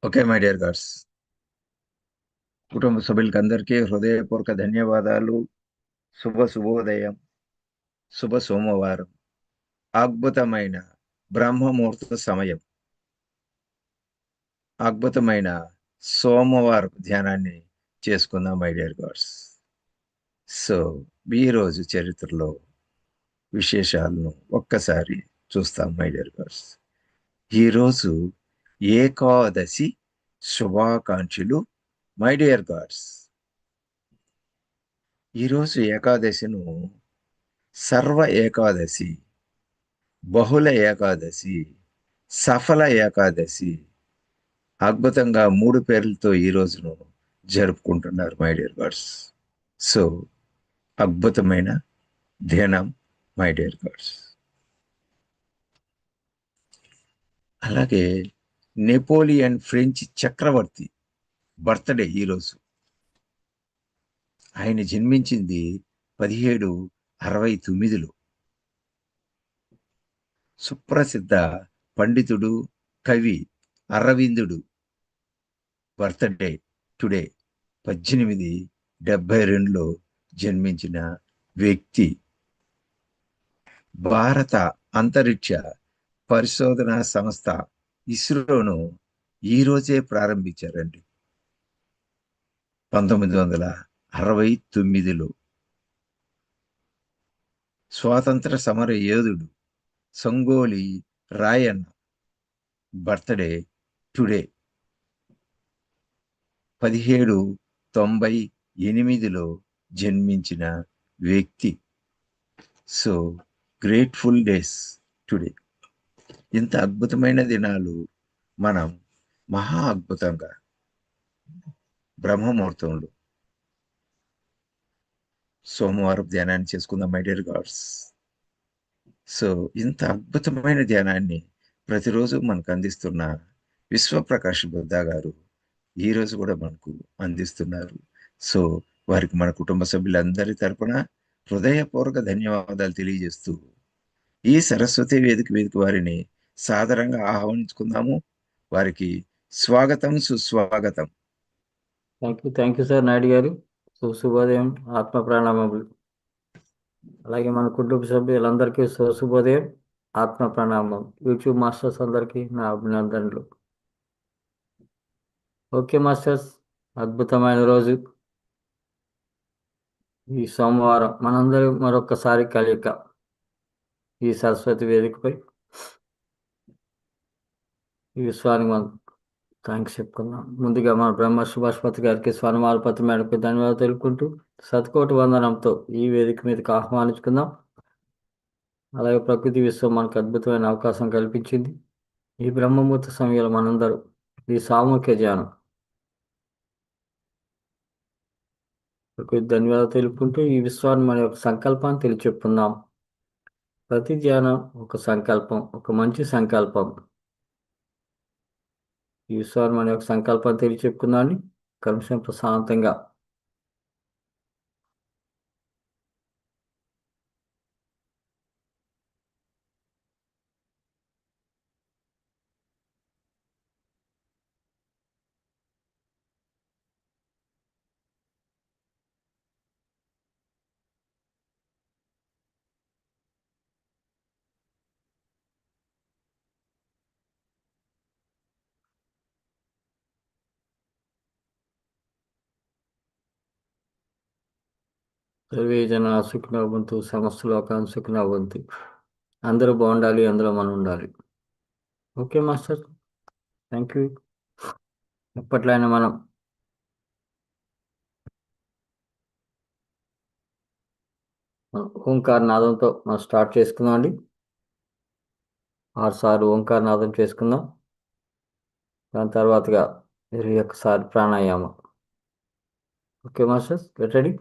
Okay my dear God's, కుటుంబ సభ్యులకి అందరికీ హృదయపూర్వక ధన్యవాదాలు. శుభోదయం, శుభ సోమవారం, అద్భుతమైన బ్రహ్మముహూర్త సమయం, అద్భుతమైన సోమవారం ధ్యానాన్ని చేసుకుందాం మై డియర్ గాడ్స్. సో ఈరోజు చరిత్రలో విశేషాలను ఒక్కసారి చూస్తాం మై డియర్ గాడ్స్. ఈరోజు ఏకాదశి శుభాకాంక్షలు మై డియర్ గాడ్స్. ఈరోజు ఏకాదశిను సర్వ ఏకాదశి, బహుళ ఏకాదశి, సఫల ఏకాదశి, అద్భుతంగా 3 పేర్లతో ఈ రోజును జరుపుకుంటున్నారు మై డియర్ గాడ్స్. సో అద్భుతమైన ధ్యానం మై డియర్ గాడ్స్. అలాగే నెపోలియన్ ఫ్రెంచ్ చక్రవర్తి బర్త్డే ఈరోజు. ఆయన జన్మించింది 1769లో. సుప్రసిద్ధ పండితుడు, కవి అరవిందుడు బర్త్డే టుడే 1872లో జన్మించిన వ్యక్తి. భారత అంతరిక్ష పరిశోధనా సంస్థ ఇస్రోను ఈరోజే ప్రారంభించారండి, 1969లో. స్వాతంత్ర సమర యోధుడు సంగోలి రాయన్న బర్త్డే టుడే 1798లో జన్మించిన వ్యక్తి. So grateful days today. ఇంత అద్భుతమైన దినాలు మనం మహా అద్భుతంగా బ్రహ్మముహూర్తంలో సోమవారం ధ్యానాన్ని చేసుకుందాం మై డియర్ గాడ్స్. సో ఇంత అద్భుతమైన ధ్యానాన్ని ప్రతిరోజు మనకు అందిస్తున్న విశ్వప్రకాష్ బుద్ధా గారు ఈరోజు కూడా మనకు అందిస్తున్నారు. సో వారికి మన కుటుంబ సభ్యులందరి తరపున హృదయపూర్వక ధన్యవాదాలు తెలియజేస్తూ ఈ సరస్వతి వేదిక వారిని సాదరంగా ఆహ్వానించుకుందాము. వారికి స్వాగతం, సుస్వాగతం. థ్యాంక్ యూ సార్ నాయుడు గారు. శుభోదయం, ఆత్మ ప్రణామములు. అలాగే మన కుటుంబ సభ్యులందరికీ శుభోదయం, ఆత్మ ప్రణామం. యూట్యూబ్ మాస్టర్స్ అందరికీ నా అభినందనలు. ఓకే మాస్టర్స్, అద్భుతమైన రోజు ఈ సోమవారం. మనందరం మరొకసారి కలయిక ఈ సరస్వతి వేదికపై. ఈ విశ్వానికి మనం థ్యాంక్స్ చెప్పుకుందాం. ముందుగా మన బ్రహ్మ సుభాష్పతి గారికి స్వర్ణమాలపతి మేడకు ధన్యవాదాలు తెలుపుకుంటూ సత్కోటి వందనంతో ఈ వేదిక మీదకి ఆహ్వానించుకుందాం. అలాగే ప్రకృతి విశ్వం మనకు అద్భుతమైన అవకాశం కల్పించింది. ఈ బ్రహ్మముహూర్త సమయంలో మనందరూ ఈ సామూహిక ధ్యానం ప్రకృతి ధన్యవాదాలు తెలుపుకుంటూ ఈ విశ్వాన్ని మన యొక్క సంకల్పాన్ని తెలియచెప్పుకుందాం. ప్రతి ధ్యానం ఒక సంకల్పం, ఒక మంచి సంకల్పం. ఈ విశ్వాన్ని మన యొక్క సంకల్పాన్ని తెలియచెప్పుకుందాం. కనిష్టం ప్రశాంతంగా సర్వే జన సుఖినో భవంతు, సమస్త లోకాన్ని సుఖినో భవంతు. అందరూ బాగుండాలి, అందులో మనం ఉండాలి. Okay master, thank you. ఎప్పట్లయినా మనం ఓంకార నాదంతో మనం స్టార్ట్ చేసుకుందాం అండి. 6 సార్లు ఓంకార నాదం చేసుకుందాం. దాని తర్వాతగా 21 సార్లు ప్రాణాయామం. Okay masters, get ready.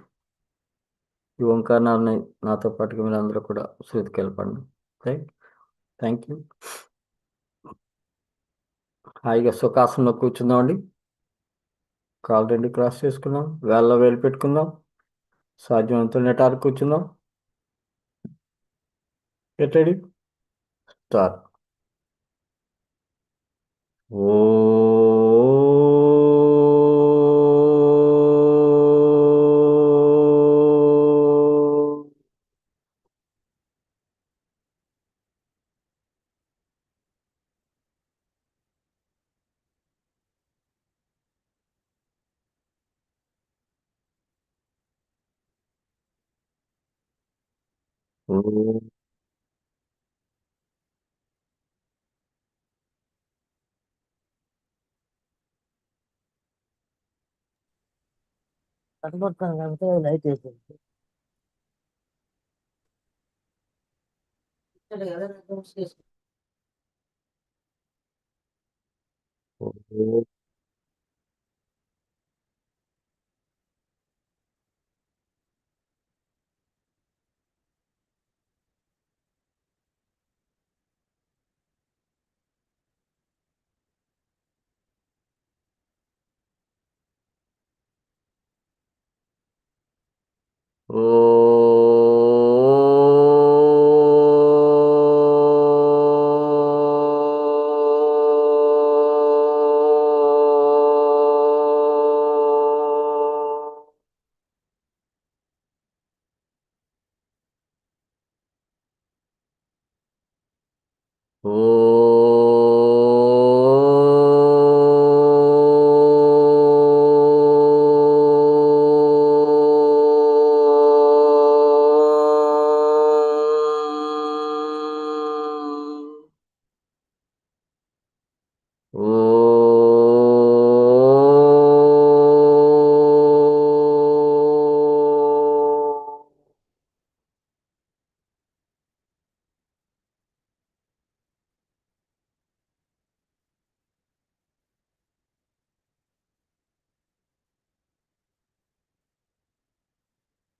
ఈ ఓంకార నాదాన్ని నాతో పాటుగా మీరు అందరూ కూడా శృతికి వెళ్ళపండి. Thank you. హాయిగా సుఖాసనంలో కూర్చుందామండి. కాలు 2 క్రాస్ చేసుకుందాం, వేళ్ళలో వేలు పెట్టుకుందాం. సాధ్యమంత నెటారు కూర్చుందాం. Get ready, start. ఓ ఓ. కనబడుతుంది కాబట్టి లైట్ వేసేది. ఓ.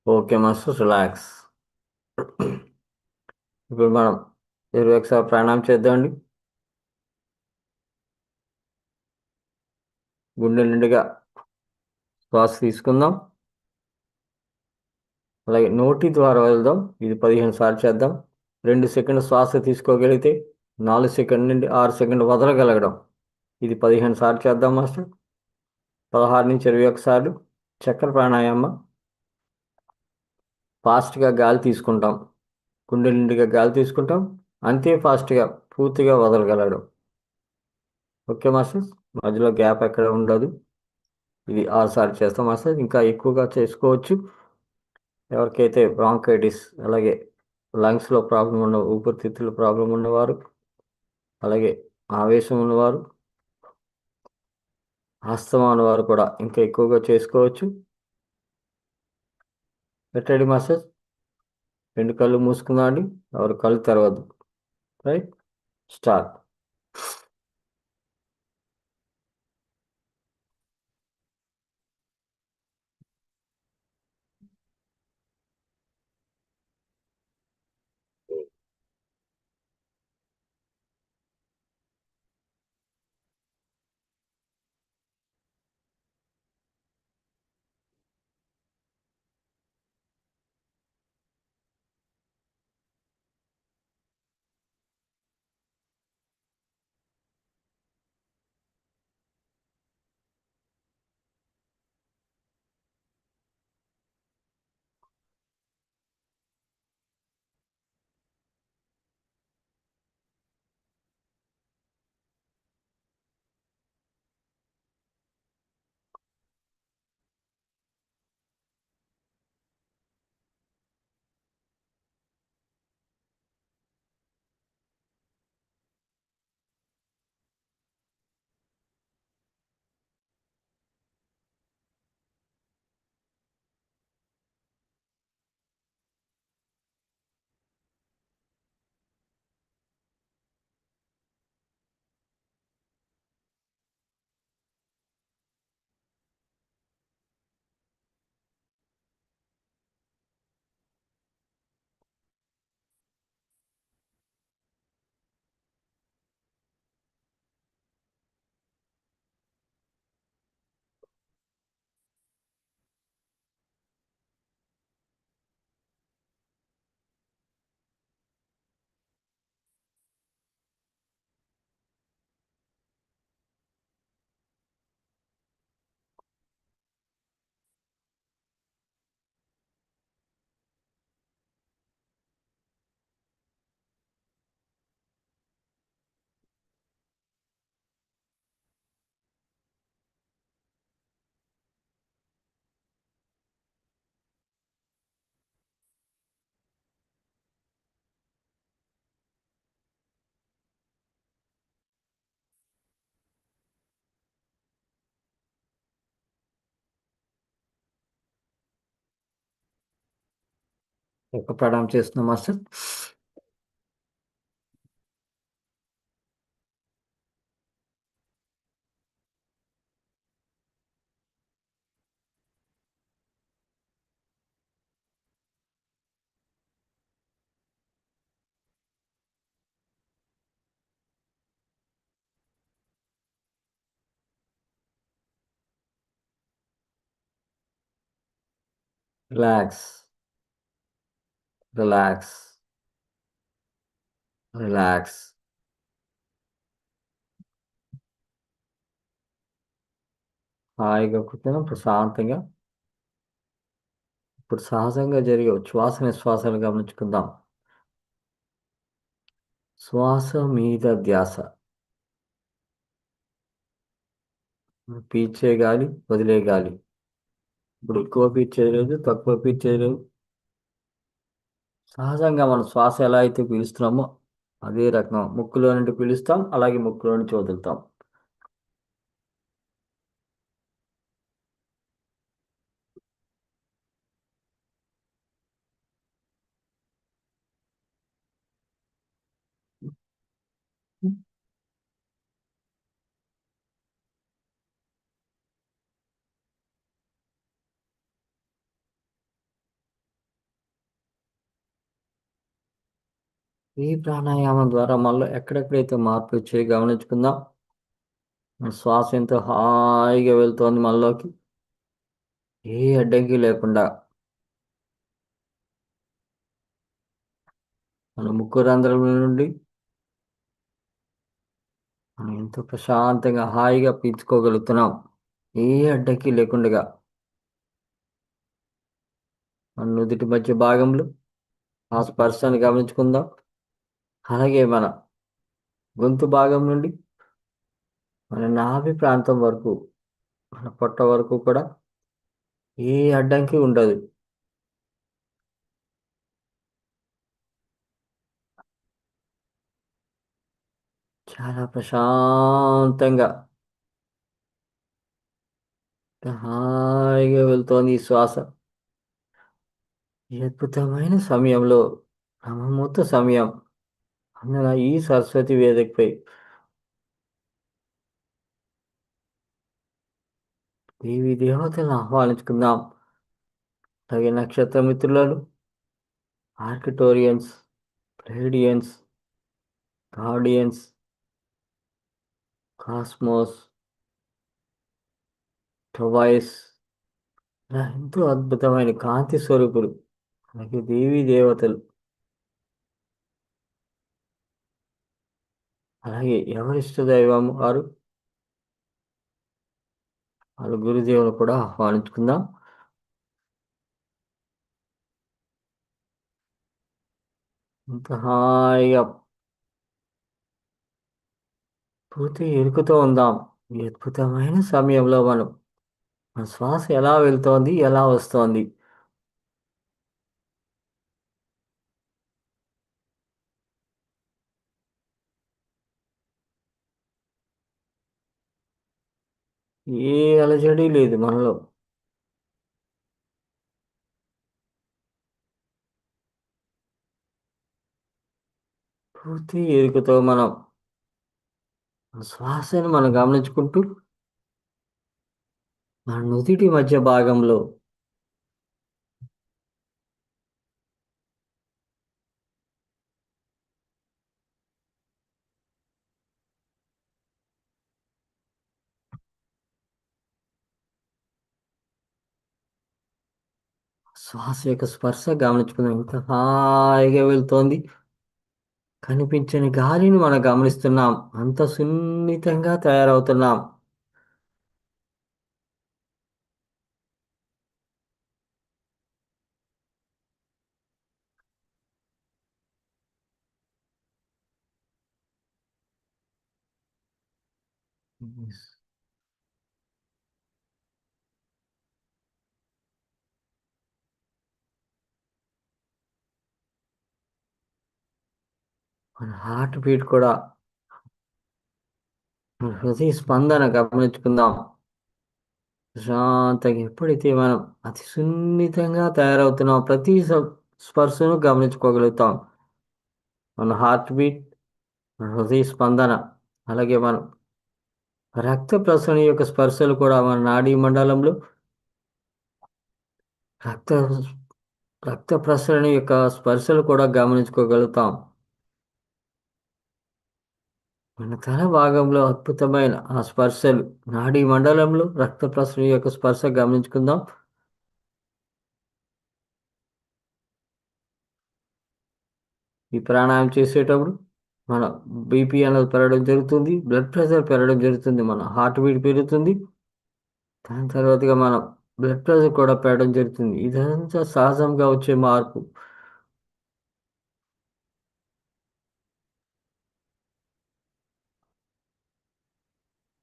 Okay master, relax. ఇప్పుడు మనం 21 సార్లు ప్రాణాయామం చేద్దామండి. గుండె నిండుగా శ్వాస తీసుకుందాం. అలాగే నోటి ద్వారా వెళ్దాం. ఇది 15 సార్లు చేద్దాం. 2 సెకండ్లు శ్వాస తీసుకోగలిగితే 4 సెకండ్ నుండి 6 సెకండ్లు వదలగలగడం. ఇది 15 సార్లు చేద్దాం మాస్టర్. 16 నుంచి 21 సార్లు చక్ర ప్రాణాయామం. ఫాస్ట్గా గాలి తీసుకుంటాం, గుండె నిండుగా గాలి తీసుకుంటాం, అంతే ఫాస్ట్గా పూర్తిగా వదలగలగడం. ఓకే మాస్టర్, మధ్యలో గ్యాప్ ఎక్కడ ఉండదు. ఇది 6 సార్లు చేస్తాం మాస్టర్. ఇంకా ఎక్కువగా చేసుకోవచ్చు. ఎవరికైతే బ్రాంకైటిస్, అలాగే లంగ్స్లో ప్రాబ్లం ఉన్న, ఊపిరితిత్తుల ప్రాబ్లం ఉన్నవారు, అలాగే ఆవేశం ఉన్నవారు, ఆస్తమా ఉన్నవారు కూడా ఇంకా ఎక్కువగా చేసుకోవచ్చు. పెట్టండి మాస్టర్. 2 కళ్ళు మూసుకుందాం అండి. ఎవరు కళ్ళు తెరవద్దు. Right, start. ఒక ప్రణామం చేస్తున్నాం మాస్టర్. Relax, relax, relax. హాయిగా కూర్చొని ప్రశాంతంగా ఇప్పుడు సహజంగా జరిగే ఉచ్ఛ్వాస నిశ్వాసాలు గమనించుకుందాం. శ్వాస మీద ధ్యాస. పీల్చే గాలి, వదిలే గాలి. ఇప్పుడు ఎక్కువ పీల్చేది లేదు, తక్కువ పీల్చేది లేదు. సహజంగా మనం శ్వాస ఎలా అయితే పీలుస్తున్నామో అదే రకం ముక్కులో నుండి పీలుస్తాం, అలాగే ముక్కులో నుంచి వదులుతాం. ఈ ప్రాణాయామం ద్వారా మనలో ఎక్కడెక్కడైతే మార్పు వచ్చాయో గమనించుకుందాం. మన శ్వాస ఎంతో హాయిగా వెళ్తోంది మనలోకి, ఏ అడ్డంకి లేకుండా. మన ముక్కు రంధ్రం నుండి మనం ఎంతో ప్రశాంతంగా హాయిగా పీల్చుకోగలుగుతున్నాం, ఏ అడ్డంకి లేకుండా. మన నుదుటి మధ్య భాగంలో ఆ స్పర్శను గమనించుకుందాం. అలాగే మన గొంతు భాగం నుండి మన నాభి ప్రాంతం వరకు, మన పొట్ట వరకు కూడా ఏ అడ్డంకి ఉండదు. చాలా ప్రశాంతంగా హాయిగా వెళ్తోంది ఈ శ్వాస. ఈ అద్భుతమైన సమయంలో, బ్రహ్మముహూర్త సమయం, అందులో ఈ సరస్వతి వేదికపై దేవి దేవతలను ఆహ్వానించుకుందాం. అలాగే నక్షత్ర మిత్రులను, ఆర్కిటోరియన్స్, ప్లేడియన్స్, గార్డియన్స్, కాస్మోస్, టొవైస్, ఇలా ఎంతో అద్భుతమైన కాంతి స్వరూపులు, అలాగే దేవీ దేవతలు, అలాగే ఎవరిష్ట దైవం వారు వాళ్ళ గురుదేవులు కూడా ఆహ్వానించుకుందాం. ఇంత హాయిగా పూర్తి ఎరుకుతో ఉందాం. ఈ అద్భుతమైన సమయంలో మనం మన శ్వాస ఎలా వెళ్తోంది, ఎలా వస్తోంది. ఏ అలజడి లేదు మనలో. పూర్తి ఎరుకతో మనం మన శ్వాసను మనం గమనించుకుంటూ మన నుదిటి మధ్య భాగంలో శ్వాస యొక్క స్పర్శ గమనించుకుందాం. ఎంత హాయిగా వెళ్తోంది. కనిపించని గాలిని మనం గమనిస్తున్నాం, అంత సున్నితంగా తయారవుతున్నాం. మన హార్ట్ బీట్ కూడా, మన హృదయ స్పందన గమనించుకుందాం. ప్రశాంతంగా ఎప్పుడైతే మనం అతి సున్నితంగా తయారవుతున్నాం, ప్రతి స్పర్శను గమనించుకోగలుగుతాం. మన హార్ట్ బీట్, మన హృదయ స్పందన, అలాగే మన రక్త ప్రసరణ యొక్క స్పర్శలు కూడా మన నాడీ మండలంలో రక్త రక్త ప్రసరణ యొక్క స్పర్శలు కూడా గమనించుకోగలుగుతాం. మన తల భాగంలో అద్భుతమైన ఆ స్పర్శలు, నాడీ మండలంలో రక్త ప్రసరణ యొక్క స్పర్శ గమనించుకుందాం. ఈ ప్రాణాయామం చేసేటప్పుడు మన బీపీ అనేది పెరగడం జరుగుతుంది, బ్లడ్ ప్రెషర్ పెరగడం జరుగుతుంది, మన హార్ట్ బీట్ పెరుగుతుంది. దాని తర్వాతగా మనం బ్లడ్ ప్రెషర్ కూడా పెరగడం జరుగుతుంది. ఇదంతా సహజంగా వచ్చే మార్పు.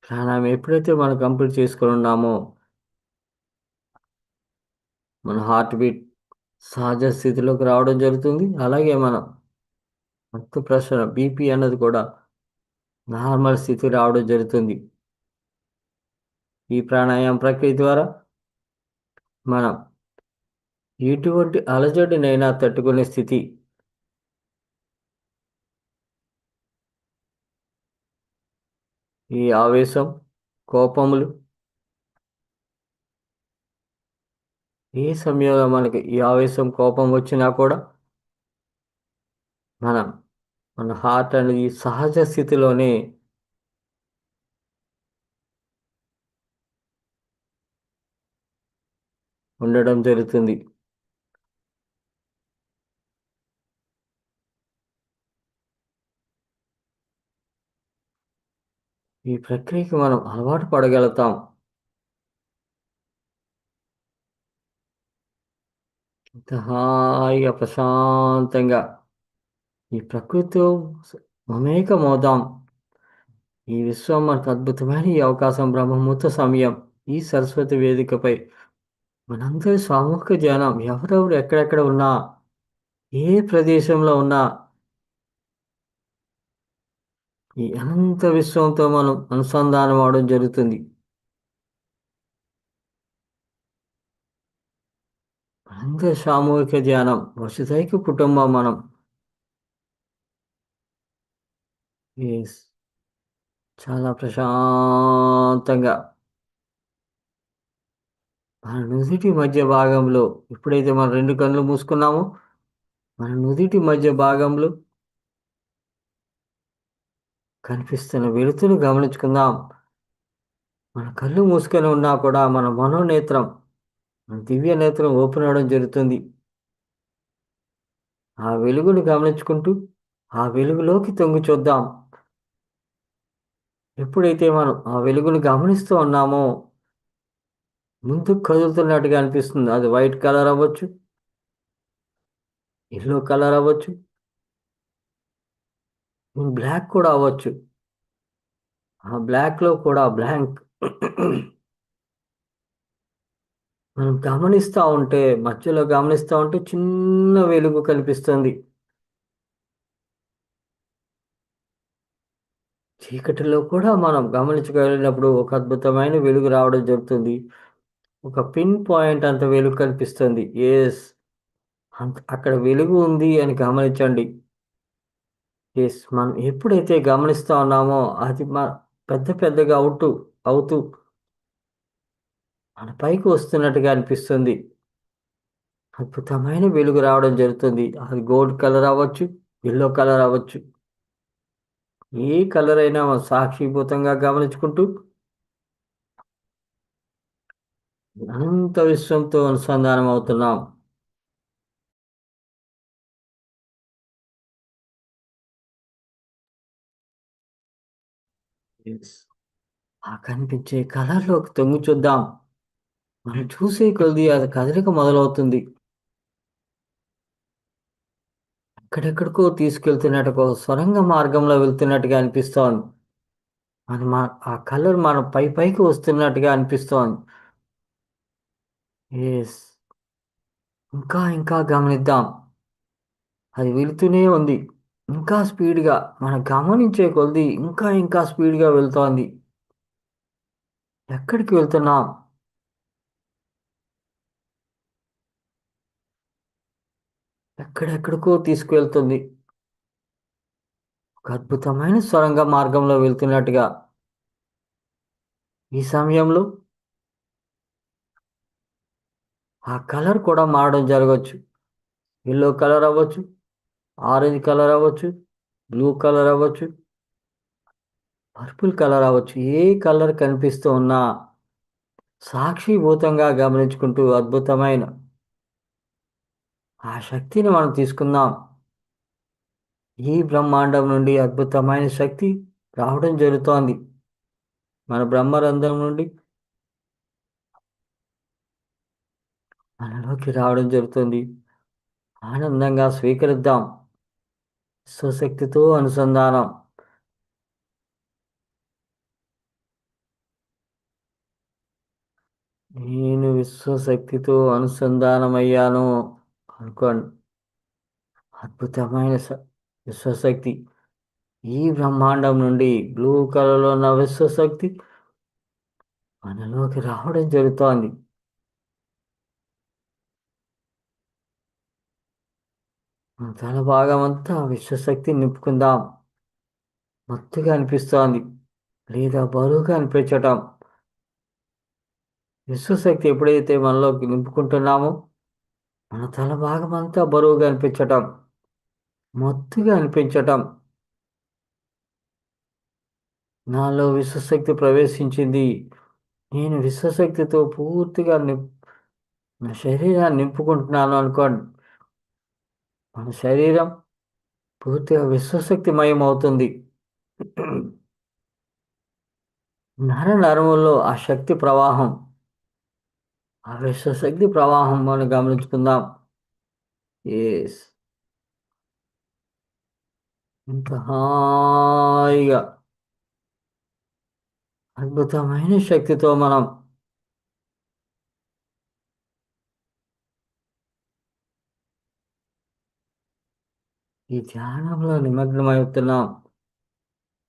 ప్రాణాయామం ఎప్పుడైతే మనం కంప్లీట్ చేసుకొని ఉన్నామో మన హార్ట్ బీట్ సహజ స్థితిలోకి రావడం జరుగుతుంది. అలాగే మనం రక్త ప్రసరణ బీపీ అన్నది కూడా నార్మల్ స్థితికి రావడం జరుగుతుంది. ఈ ప్రాణాయామ ప్రక్రియ ద్వారా మనం ఎటువంటి అలజడినైనా తట్టుకునే స్థితి, ఈ ఆవేశం, కోపములు ఏ సమయంలో మనకి ఈ ఆవేశం, కోపం వచ్చినా కూడా మనం మన హార్ట్ అనేది సహజ స్థితిలోనే ఉండడం జరుగుతుంది. ఈ ప్రక్రియకి మనం అలవాటు పడగలుగుతాం. ఇంత హాయిగా ప్రశాంతంగా ఈ ప్రకృతితో మమేకమవుదాం. ఈ విశ్వం మనకు అద్భుతమైన ఈ అవకాశం, బ్రహ్మముహూర్త సమయం, ఈ సరస్వతి వేదికపై మనందరి సామూహిక ధ్యానం. ఎవరెవరు ఎక్కడెక్కడ ఉన్నా, ఏ ప్రదేశంలో ఉన్నా ఈ అనంత విశ్వంతో మనం అనుసంధానం అవడం జరుగుతుంది. మనందరి సామూహిక ధ్యానం, వసుధైక కుటుంబం మనం. ఎస్, చాలా ప్రశాంతంగా మన నుదిటి మధ్య భాగంలో ఎప్పుడైతే మనం రెండు కళ్ళు మూసుకున్నామో మన నుదిటి మధ్య భాగంలో కనిపిస్తున్న వెలుతురు గమనించుకుందాం. మన కళ్ళు మూసుకొని ఉన్నా కూడా మన మనోనేత్రం, మన దివ్య నేత్రం ఓపెన్ అవ్వడం జరుగుతుంది. ఆ వెలుగును గమనించుకుంటూ ఆ వెలుగులోకి తొంగి చూద్దాం. ఎప్పుడైతే మనం ఆ వెలుగును గమనిస్తూ ఉన్నామో ముందుకు కదులుతున్నట్టుగా అనిపిస్తుంది. అది వైట్ కలర్ అవ్వచ్చు, ఎల్లో కలర్ అవ్వచ్చు, బ్లాక్ కూడా అవ్వచ్చు. ఆ బ్లాక్‌లో కూడా బ్లాంక్ మనం గమనిస్తా ఉంటే, మధ్యలో గమనిస్తా ఉంటే చిన్న వెలుగు కనిపిస్తుంది. చీకటిలో కూడా మనం గమనించగలిగినప్పుడు ఒక అద్భుతమైన వెలుగు రావడం జరుగుతుంది. ఒక పిన్ పాయింట్ అంత వెలుగు కనిపిస్తుంది. యెస్, అక్కడ వెలుగు ఉంది అని గమనించండి. యెస్, మనం ఎప్పుడైతే గమనిస్తా ఉన్నామో అది పెద్ద పెద్దగా అవుతూ మన పైకి వస్తున్నట్టుగా అనిపిస్తుంది. అద్భుతమైన వెలుగు రావడం జరుగుతుంది. అది గోల్డ్ కలర్ అవ్వచ్చు, యెల్లో కలర్ అవ్వచ్చు. ఏ కలర్ అయినా మనం సాక్షిభూతంగా గమనించుకుంటూ అనంత విశ్వంతో అనుసంధానం అవుతున్నాం. యెస్, ఆ కనిపించే కలర్‌లోకి తొంగి చూద్దాం. మనం చూసే కొద్దీ అది కదలిక మొదలవుతుంది. ఎక్కడెక్కడికో తీసుకెళ్తున్నట్టు ఒక సొరంగ మార్గంలో వెళ్తున్నట్టుగా అనిపిస్తోంది. ఆ కలర్ మన పైకి వస్తున్నట్టుగా అనిపిస్తోంది. యెస్, ఇంకా ఇంకా గమనిద్దాం. అది వెళుతూనే ఉంది. ఇంకా స్పీడ్‌గా మనం గమనించే కొద్దీ ఇంకా ఇంకా స్పీడ్‌గా వెళ్తోంది. ఎక్కడికి వెళ్తున్నాం? ఎక్కడెక్కడికో తీసుకువెళ్తుంది. ఒక అద్భుతమైన సొరంగ మార్గంలో వెళ్తున్నట్టుగా ఈ సమయంలో ఆ కలర్ కూడా మారడం జరగవచ్చు. ఎల్లో కలర్ అవ్వచ్చు, ఆరెంజ్ కలర్ అవ్వచ్చు, బ్లూ కలర్ అవ్వచ్చు, పర్పుల్ కలర్ అవ్వచ్చు. ఏ కలర్ కనిపిస్తూ ఉన్నా సాక్షిభూతంగా గమనించుకుంటూ అద్భుతమైన ఆ శక్తిని మనం తీసుకుందాం. ఈ బ్రహ్మాండం నుండి అద్భుతమైన శక్తి రావడం జరుగుతోంది. మన బ్రహ్మరంధ్రం నుండి మనలోకి రావడం జరుగుతుంది. ఆనందంగా స్వీకరిద్దాం. స్వశక్తితో అనుసంధానం. నేను విశ్వశక్తితో అనుసంధానమయ్యాను అనుకోండి. అద్భుతమైన విశ్వశక్తి ఈ బ్రహ్మాండం నుండి బ్లూ కలర్లో ఉన్న విశ్వశక్తి మనలోకి రావడం జరుగుతోంది. మన తల భాగం అంతా విశ్వశక్తి నింపుకుందాం. మత్తుగా అనిపిస్తోంది లేదా బరువుగా అనిపించటం. విశ్వశక్తి ఎప్పుడైతే మనలోకి నింపుకుంటున్నామో మన తల భాగం అంతా బరువుగా అనిపించటం, మత్తుగా అనిపించటం. నాలో విశ్వశక్తి ప్రవేశించింది. నేను విశ్వశక్తితో పూర్తిగా నా శరీరాన్ని నింపుకుంటున్నాను అనుకోండి. మన శరీరం పూర్తిగా విశ్వశక్తిమయం అవుతుంది. నరముల్లో ఆ శక్తి ప్రవాహం, ఆ విశ్వశక్తి ప్రవాహం మనం గమనించుకుందాం. ఎస్, ఇంత హాయిగా అద్భుతమైన శక్తితో మనం ఈ ధ్యానంలో నిమగ్నమవుతున్నాం.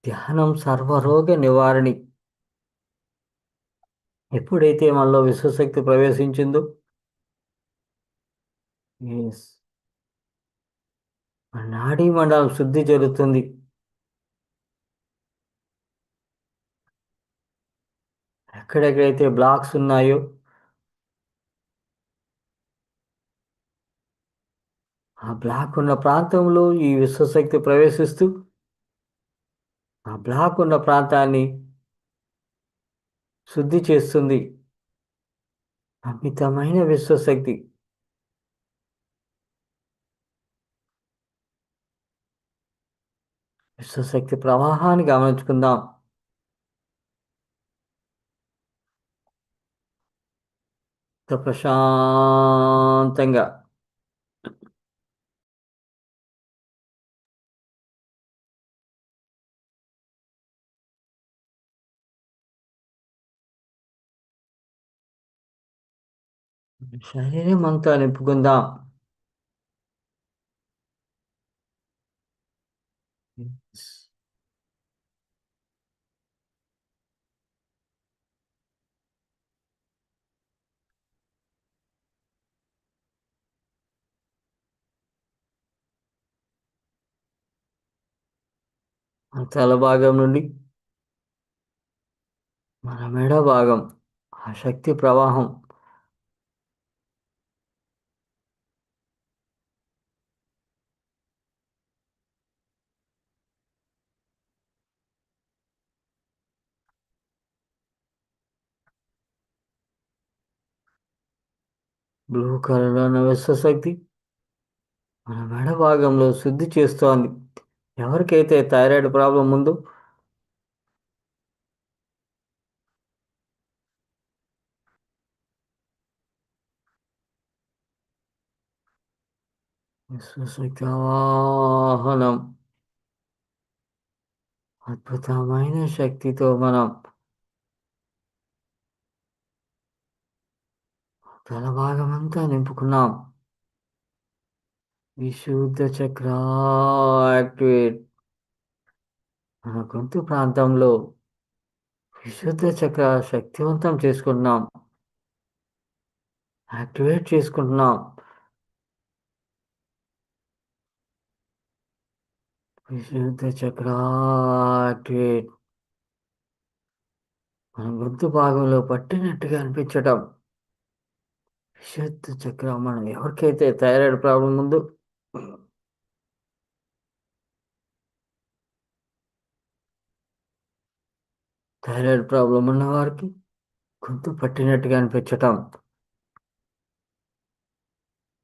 ధ్యానం సర్వరోగ నివారణి. ఎప్పుడైతే మనలో విశ్వశక్తి ప్రవేశించిందో ఎస్, మన నాడీ మండలం శుద్ధి జరుగుతుంది. ఎక్కడెక్కడైతే బ్లాక్స్ ఉన్నాయో ఆ బ్లాక్ ఉన్న ప్రాంతంలో ఈ విశ్వశక్తి ప్రవేశిస్తూ ఆ బ్లాక్ ఉన్న ప్రాంతాన్ని శుద్ధి చేస్తుంది. అమితమైన విశ్వశక్తి. విశ్వశక్తి ప్రవాహాన్ని గమనించుకుందాం. ప్రశాంతంగా శరీరం అంతా నింపుకుందాం. మన తల భాగం నుండి మన మెడ భాగం ఆ శక్తి ప్రవాహం బ్లూ కలర్లో ఉన్న విశ్వశక్తి మన మెడ భాగంలో శుద్ధి చేస్తోంది. ఎవరికైతే థైరాయిడ్ ప్రాబ్లం ఉందో విశ్వశక్తి ఆవాహనం, అద్భుతమైన శక్తితో మనం తల భాగమంతా నింపుకున్నాం. విశుద్ధ చక్ర యాక్టివేట్. మన గొంతు ప్రాంతంలో విశుద్ధ చక్ర శక్తివంతం చేసుకుంటున్నాం, యాక్టివేట్ చేసుకుంటున్నాం. విశుద్ధ చక్ర యాక్టివేట్. మన గొంతు భాగంలో పట్టినట్టుగా అనిపించటం. విశుద్ధ చక్రం మనం ఎవరికైతే థైరాయిడ్ ప్రాబ్లం ఉందో థైరాయిడ్ ప్రాబ్లం ఉన్న వారికి గొంతు పట్టినట్టుగా అనిపించటం.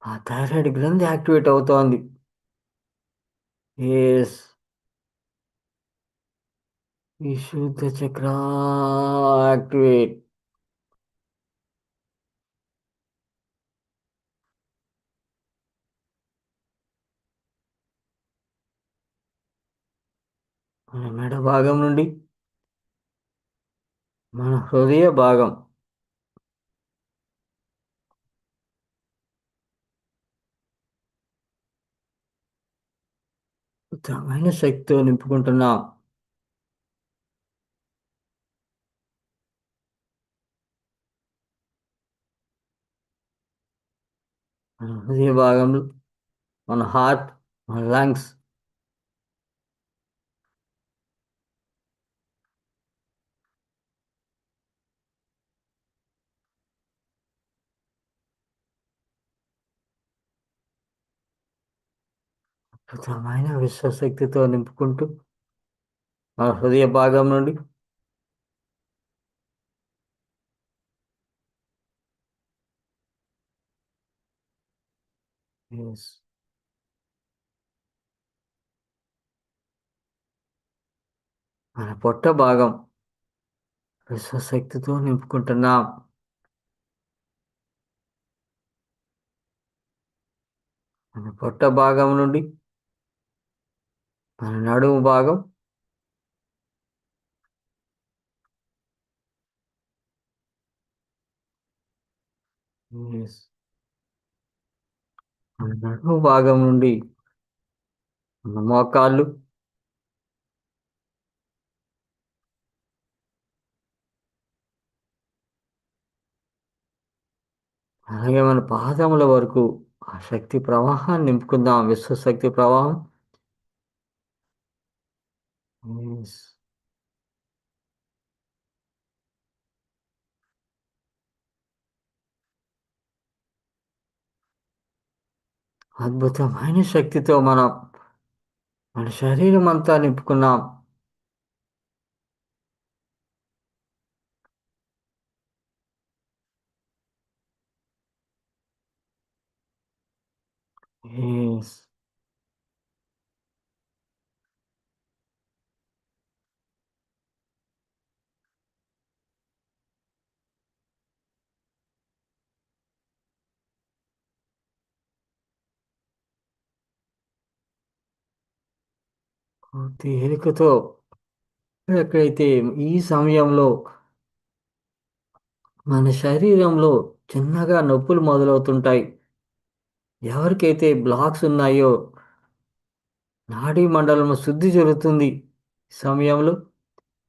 ఆ థైరాయిడ్ గ్రంథి యాక్టివేట్ అవుతోంది. ఎస్. విశుద్ధ చక్ర యాక్టివేట్. మన మెడ భాగం నుండి మన హృదయ భాగం ఉత్తమమైన శక్తితో నింపుకుంటున్నాం. మన హృదయ భాగంలో మన హార్ట్, మన లంగ్స్, అద్భుతమైన విశ్వశక్తితో నింపుకుంటూ మన హృదయ భాగం నుండి yes, మన పొట్ట భాగం విశ్వశక్తితో నింపుకుంటున్నాం. మన పొట్ట భాగం నుండి మన నడుము భాగం yes, మన నడుము భాగం నుండి మన మోకాళ్ళు, అలాగే మన పాదముల వరకు ఆ శక్తి ప్రవాహాన్ని నింపుకుందాం. విశ్వశక్తి ప్రవాహం. Yes. అద్భుతమైన శక్తితో మనం మన శరీరం అంతా నింపుకున్నాం. Yes. తేలికతో ఎక్కడైతే ఈ సమయంలో మన శరీరంలో చిన్నగా నొప్పులు మొదలవుతుంటాయి. ఎవరికైతే బ్లాక్స్ ఉన్నాయో నాడీ మండలం శుద్ధి జరుగుతుంది. ఈ సమయంలో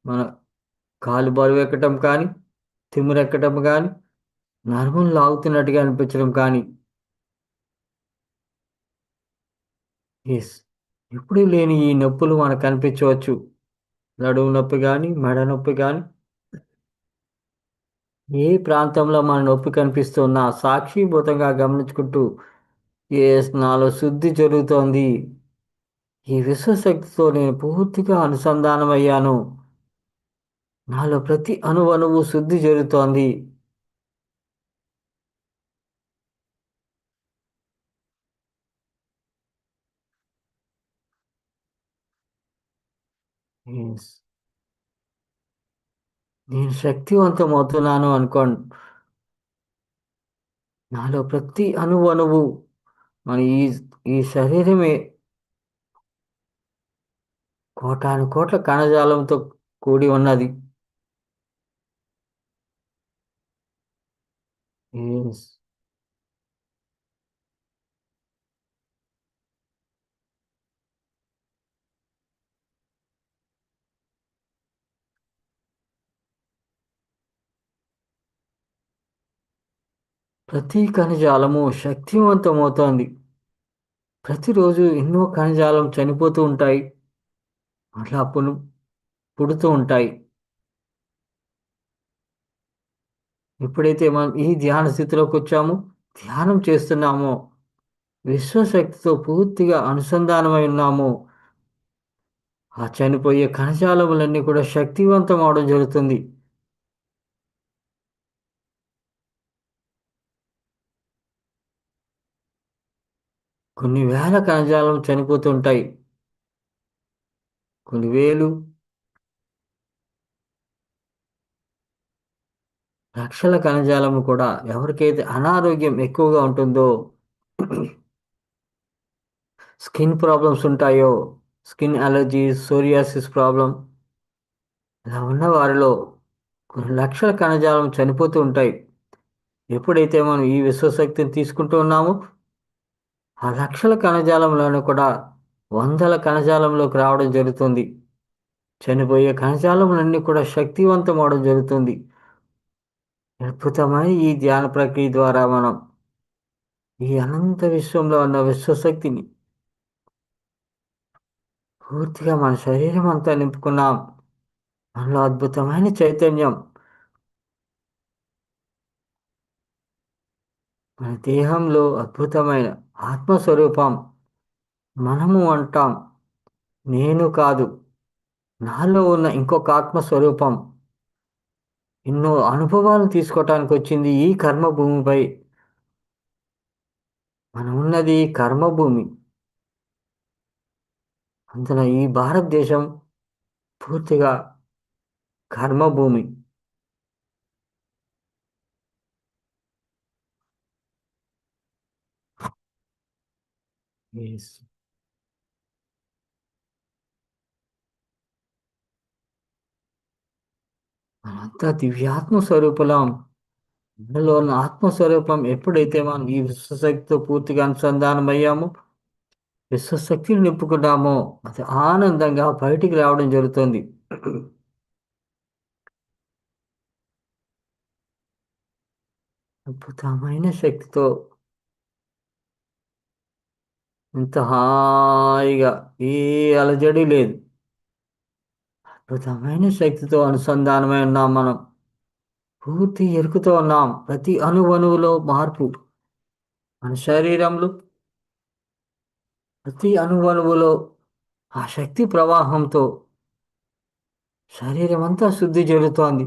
మన కాలు బరువెక్కటం కానీ, తిమ్మిరెక్కటం కానీ, నరములు లాగుతున్నట్టుగా అనిపించడం కానీ, ఎస్, ఎప్పుడు లేని ఈ నొప్పులు మనకు కనిపించవచ్చు. నడుము నొప్పి కానీ, మెడ నొప్పి కానీ, ఏ ప్రాంతంలో మన నొప్పి కనిపిస్తున్నా సాక్షిభూతంగా గమనించుకుంటూ ఎస్, నాలో శుద్ధి జరుగుతోంది. ఈ విశ్వశక్తితో నేను పూర్తిగా అనుసంధానమయ్యాను. నాలో ప్రతి అణువణువు శుద్ధి జరుగుతోంది. ఎస్, నేను శక్తివంతమవుతున్నాను అనుకోండి. నాలో ప్రతి అణువణువు మన ఈ శరీరమే కోటాను కోట్ల కణజాలంతో కూడి ఉన్నది. ఎస్, ప్రతి కణజాలము శక్తివంతమవుతోంది. ప్రతిరోజు ఎన్నో కణజాలం చనిపోతూ ఉంటాయి. అట్లా పుడుతూ ఉంటాయి. ఎప్పుడైతే మనం ఈ ధ్యాన స్థితిలోకి వచ్చామో, ధ్యానం చేస్తున్నామో, విశ్వశక్తితో పూర్తిగా అనుసంధానమై ఉన్నామో, ఆ చనిపోయే కణజాలములన్నీ కూడా శక్తివంతం అవడం జరుగుతుంది. కొన్ని వేల కణజాలం చనిపోతుంటాయి. కొన్ని వేలు, లక్షల కణజాలము కూడా ఎవరికైతే అనారోగ్యం ఎక్కువగా ఉంటుందో, స్కిన్ ప్రాబ్లమ్స్ ఉంటాయో, స్కిన్ అలర్జీస్, సోరియాసిస్ ప్రాబ్లం, ఇలా ఉన్న వారిలో కొన్ని లక్షల కణజాలం చనిపోతూ ఉంటాయి. ఎప్పుడైతే మనం ఈ విశ్వశక్తిని తీసుకుంటూ ఉన్నామో, ఆ లక్షల కణజాలంలోనూ కూడా వందల కణజాలంలోకి రావడం జరుగుతుంది. చనిపోయే కణజాలములన్నీ కూడా శక్తివంతం అవడం జరుగుతుంది. అద్భుతమైన ఈ ధ్యాన ప్రక్రియ ద్వారా మనం ఈ అనంత విశ్వంలో ఉన్న విశ్వశక్తిని పూర్తిగా మన శరీరం అంతా నింపుకున్నాం. మనలో అద్భుతమైన చైతన్యం, మన దేహంలో అద్భుతమైన ఆత్మస్వరూపం. మనము అంటాం, నేను కాదు, నాలో ఉన్న ఇంకొక ఆత్మస్వరూపం ఎన్నో అనుభవాలు తీసుకోవటానికి వచ్చింది ఈ కర్మభూమిపై. మనం ఉన్నది కర్మభూమి. అందులో ఈ భారతదేశం పూర్తిగా కర్మభూమి. Yes. మనంతా దివ్యాత్మ స్వరూపులం. మనలో ఉన్న ఆత్మస్వరూపం ఎప్పుడైతే మనం ఈ విశ్వశక్తితో పూర్తిగా అనుసంధానమయ్యామో, విశ్వశక్తిని నింపుకున్నామో, అది ఆనందంగా బయటికి రావడం జరుగుతుంది. అద్భుతమైన శక్తితో ఇంత హాయిగా ఏ అలజడి లేదు. అద్భుతమైన శక్తితో అనుసంధానమై ఉన్నాం మనం. పూర్తి ఎరుకుతో ఉన్నాం. ప్రతి అణువణువులో మార్పు. మన శరీరంలో ప్రతి అణువణువులో ఆ శక్తి ప్రవాహంతో శరీరం అంతా శుద్ధి జరుగుతోంది.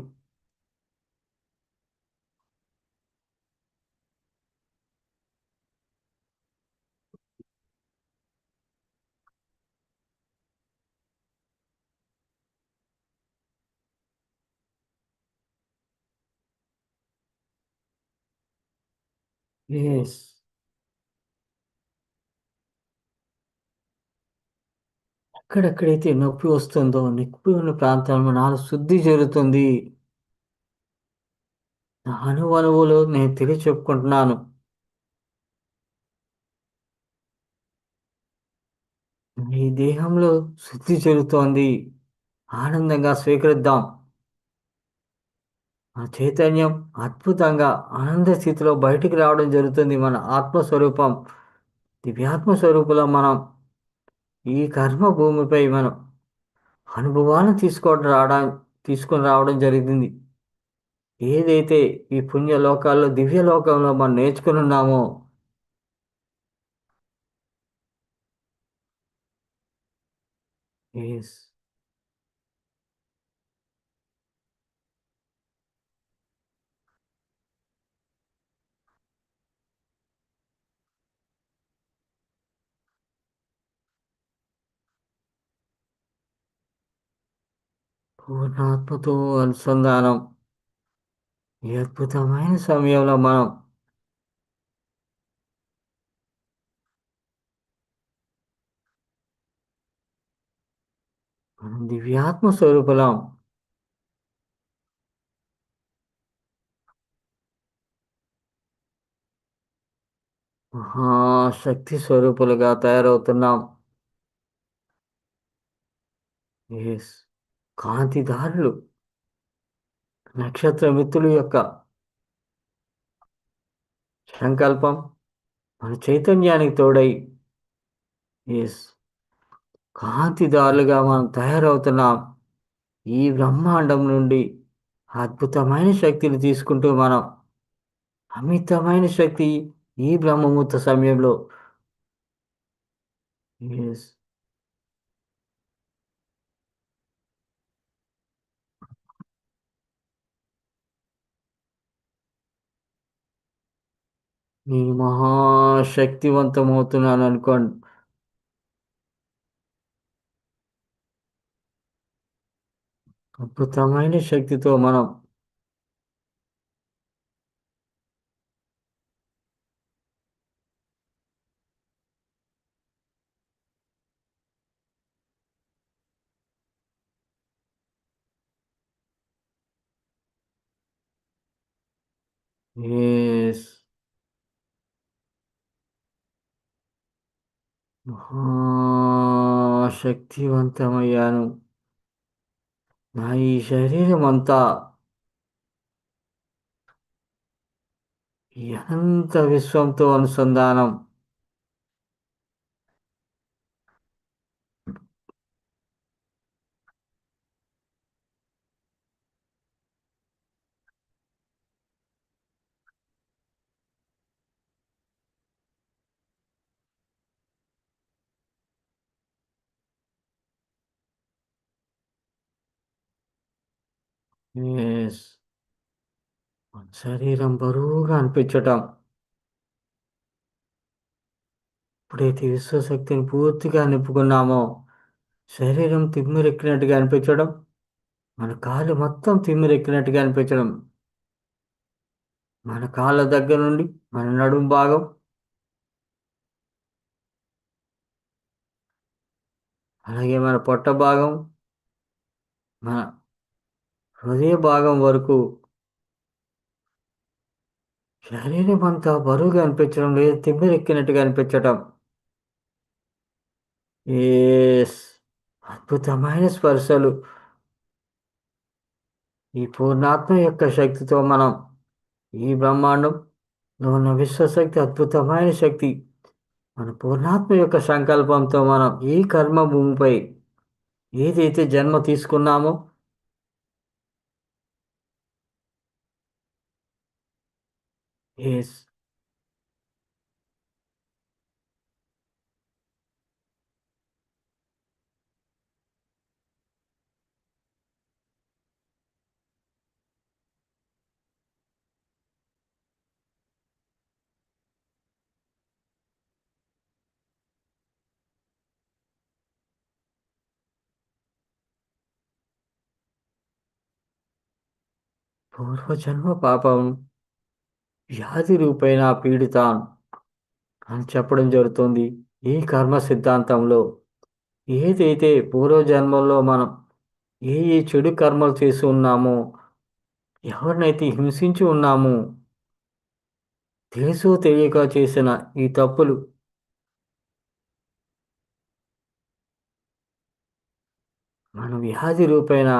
ఎస్. ఎక్కడెక్కడైతే నొప్పి వస్తుందో, నొప్పి ఉన్న ప్రాంతంలో నాలో శుద్ధి జరుగుతుంది. నా అణువణువులు నేను తెలియ చెప్పుకుంటున్నాను. ఈ దేహంలో శుద్ధి జరుగుతోంది. ఆనందంగా స్వీకరిద్దాం. ఆ చైతన్యం అద్భుతంగా ఆనంద స్థితిలో బయటికి రావడం జరుగుతుంది. మన ఆత్మస్వరూపం, దివ్యాత్మ స్వరూపులం మనం. ఈ కర్మ భూమిపై మనం అనుభవాలను తీసుకొని రావడం జరిగింది. ఏదైతే ఈ పుణ్యలోకాల్లో దివ్యలోకంలో మనం నేర్చుకుని ఉన్నామో, ఎస్, పూర్ణాత్మతో అనుసంధానం. ఈ అద్భుతమైన సమయంలో మనం దివ్యాత్మ స్వరూపులం. మహాశక్తి స్వరూపులుగా తయారవుతున్నాం. ఎస్, కాంతిదారులు, నక్షత్ర మిత్రుల యొక్క సంకల్పం మన చైతన్యానికి తోడై, ఎస్, కాంతిదారులుగా మనం తయారవుతున్నాం. ఈ బ్రహ్మాండం నుండి అద్భుతమైన శక్తిని తీసుకుంటూ మనం అమితమైన శక్తి ఈ బ్రహ్మముహూర్త సమయంలో. ఎస్. నీ మహాశక్తివంతమవుతున్నాను అనుకోండి. అద్భుతమైన శక్తితో మనం ఎస్ మహాశక్తివంతమయ్యాను. నా ఈ శరీరం అంతా ఈ అనంత విశ్వంతో అనుసంధానం. ఎస్. శరీరం బరువుగా అనిపించటం. ఎప్పుడైతే విశ్వశక్తిని పూర్తిగా నింపుకున్నామో శరీరం తిమ్మిరెక్కినట్టుగా అనిపించడం, మన కాళ్ళు మొత్తం తిమ్మిరెక్కినట్టుగా అనిపించడం, మన కాళ్ళ దగ్గర నుండి మన నడుము భాగం, అలాగే మన పొట్ట భాగం, మన హృదయ భాగం వరకు శరీరం అంతా బరువుగా అనిపించడం, లేదా తిమ్మిరెక్కినట్టుగా అనిపించటం. ఏస్. అద్భుతమైన స్పర్శలు. ఈ పూర్ణాత్మ యొక్క శక్తితో మనం ఈ బ్రహ్మాండంలో ఉన్న విశ్వశక్తి అద్భుతమైన శక్తి, మన పూర్ణాత్మ యొక్క సంకల్పంతో మనం ఈ కర్మ భూమిపై ఏదైతే జన్మ తీసుకున్నామో ఎస్ పూర్వజన్మ పాపం వ్యాధి రూపేణ పీడితాన్ అని చెప్పడం జరుగుతుంది. ఈ కర్మ సిద్ధాంతంలో ఏదైతే పూర్వజన్మల్లో మనం ఏ ఏ చెడు కర్మలు చేసి ఉన్నామో, ఎవరినైతే హింసించి ఉన్నామో, తెలుసో తెలియక చేసిన ఈ తప్పులు మన వ్యాధి రూపేణ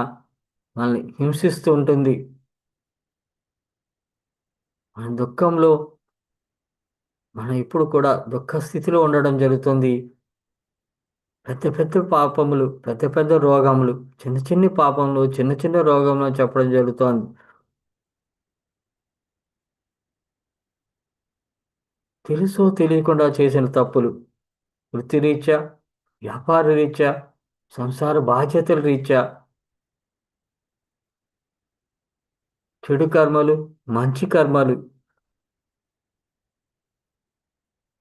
మనల్ని హింసిస్తూ ఉంటుంది. మన దుఃఖంలో మనం ఇప్పుడు కూడా దుఃఖ స్థితిలో ఉండడం జరుగుతుంది. పెద్ద పెద్ద పాపములు, పెద్ద పెద్ద రోగములు, చిన్న చిన్ని పాపములు, చిన్న చిన్న రోగములు అని చెప్పడం జరుగుతోంది. తెలుసో తెలియకుండా చేసిన తప్పులు వృత్తిరీత్యా, వ్యాపార రీత్యా, సంసార బాధ్యతల రీత్యా, చెడు కర్మలు, మంచి కర్మలు,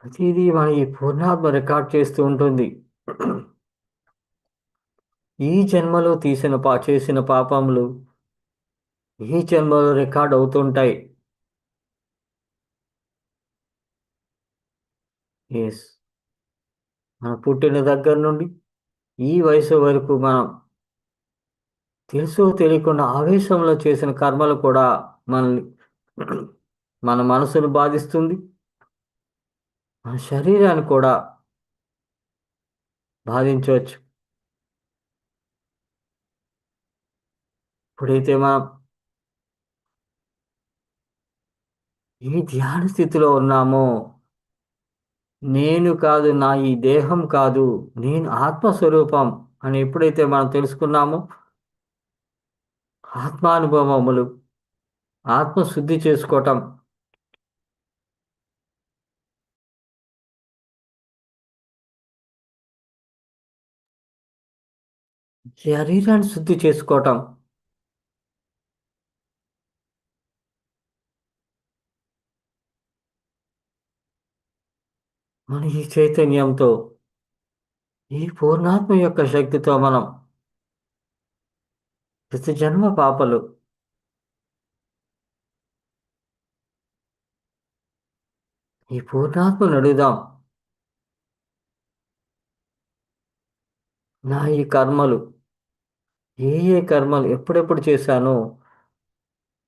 ప్రతిదీ మన ఈ పూర్ణాత్మ రికార్డ్ చేస్తూ ఉంటుంది. ఈ జన్మలో చేసిన పాపములు ఈ జన్మలో రికార్డ్ అవుతుంటాయి. ఎస్. మన పుట్టిన దగ్గర నుండి ఈ వయసు వరకు మనం తెలుసో తెలియకుండా ఆవేశంలో చేసిన కర్మలు కూడా మనల్ని మన మనసును బాధిస్తుంది, మన శరీరాన్ని కూడా బాధించవచ్చు. ఇప్పుడైతే మనం ఈ ధ్యాన స్థితిలో ఉన్నామో నేను కాదు, నా ఈ దేహం కాదు, నేను ఆత్మస్వరూపం అని ఎప్పుడైతే మనం తెలుసుకున్నామో, ఆత్మానుభవములు, ఆత్మశుద్ధి చేసుకోవటం, శరీరాన్ని శుద్ధి చేసుకోవటం, మన ఈ చైతన్యంతో, ఈ పూర్ణాత్మ యొక్క శక్తితో మనం ప్రతి జన్మ పాపలు, ఈ పూర్ణాత్మను అడుగుదాం. నా ఈ కర్మలు, ఏ కర్మలు ఎప్పుడెప్పుడు చేశాను,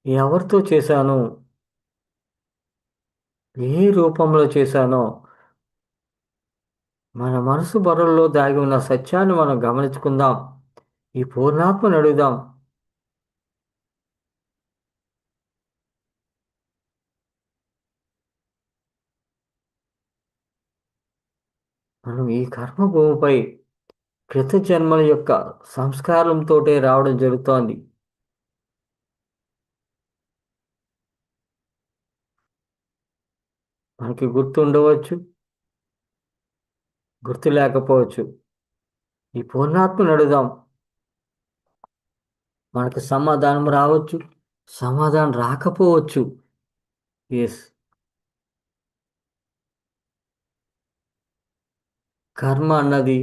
ఎవరితో చేశాను, ఏ రూపంలో చేశానో, మన మనసు బరుల్లో దాగి ఉన్న సత్యాన్ని మనం గమనించుకుందాం. ఈ పూర్ణాత్మను అడుగుదాం. మనం ఈ కర్మభూమిపై కృత జన్మల యొక్క సంస్కారంతోటే రావడం జరుగుతోంది. మనకి గుర్తు ఉండవచ్చు, గుర్తు లేకపోవచ్చు. ఈ పూర్ణాత్మను అడుగుదాం. మనకు సమాధానం రావచ్చు, సమాధానం రాకపోవచ్చు. ఎస్, కర్మ అన్నది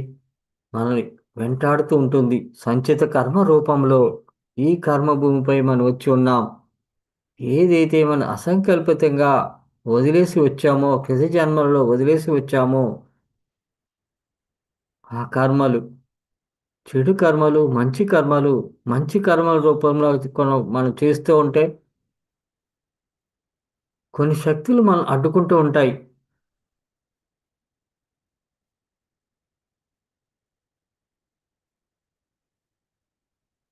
మనల్ని వెంటాడుతూ ఉంటుంది. సంచిత కర్మ రూపంలో ఈ కర్మ భూమిపై మనం వచ్చి ఉన్నాం. ఏదైతే మనం అసంకల్పితంగా వదిలేసి వచ్చామో, కృత జన్మలలో వదిలేసి వచ్చామో, ఆ కర్మలు, చెడు కర్మలు, మంచి కర్మలు, మంచి కర్మల రూపంలో మనం చేస్తూ ఉంటే కొన్ని శక్తులు మనం అడ్డుకుంటూ ఉంటాయి.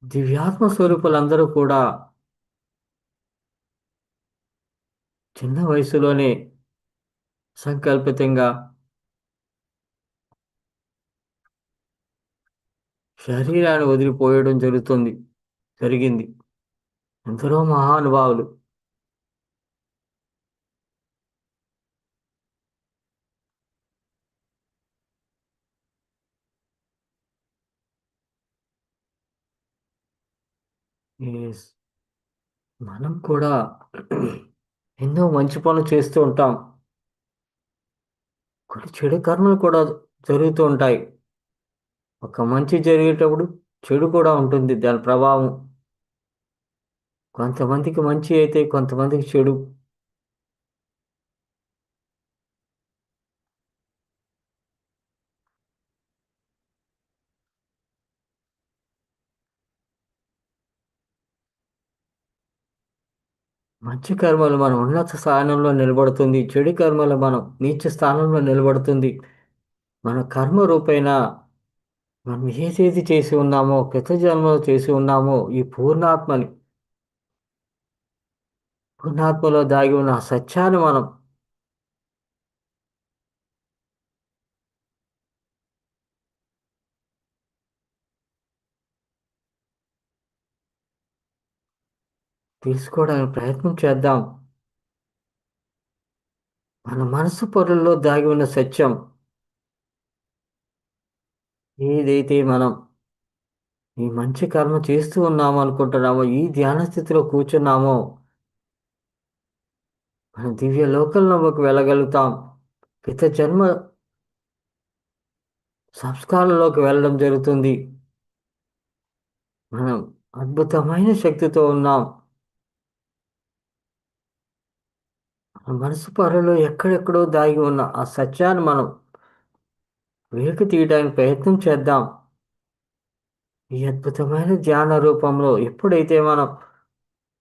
దివ్యాత్మ స్వరూపులందరూ కూడా చిన్న వయసులోనే సంకల్పితంగా శరీరాన్ని వదిలిపోయడం జరిగింది. ఎందరో మహానుభావులు ఎస్, మనం కూడా ఎన్నో మంచి పనులు చేస్తూ ఉంటాం. కొన్ని చెడు కర్మలు కూడా జరుగుతూ ఉంటాయి. ఒక మంచి జరిగేటప్పుడు చెడు కూడా ఉంటుంది, దాని ప్రభావం. కొంతమందికి మంచి అయితే కొంతమందికి చెడు. మంచి కర్మలు మనం ఉన్నత స్థానంలో నిలబడుతుంది, చెడు కర్మలు మనం నీచ స్థానంలో నిలబడుతుంది. మన కర్మ రూపేణ మనం ఏదేది చేసి ఉన్నామో, కృత జన్మలో చేసి ఉన్నామో, ఈ పూర్ణాత్మలో దాగి ఉన్న ఆ సత్యాన్ని మనం తెలుసుకోవడానికి ప్రయత్నం చేద్దాం. మన మనసు పొరల్లో దాగి ఉన్న సత్యం, ఏదైతే మనం ఈ మంచి కర్మ చేస్తూ ఉన్నామో అనుకుంటున్నామో, ఈ ధ్యాన స్థితిలో కూర్చున్నామో, మనం దివ్య లోకంలోకి వెళ్ళగలుగుతాం. గత జన్మ సంస్కారంలోకి వెళ్ళడం జరుగుతుంది. మనం అద్భుతమైన శక్తితో ఉన్నాం. మన మనసు పొరలో ఎక్కడెక్కడో దాగి ఉన్న ఆ సత్యాన్ని మనం వెలికి తీయడానికి ప్రయత్నం చేద్దాం. ఈ అద్భుతమైన ధ్యాన రూపంలో ఎప్పుడైతే మనం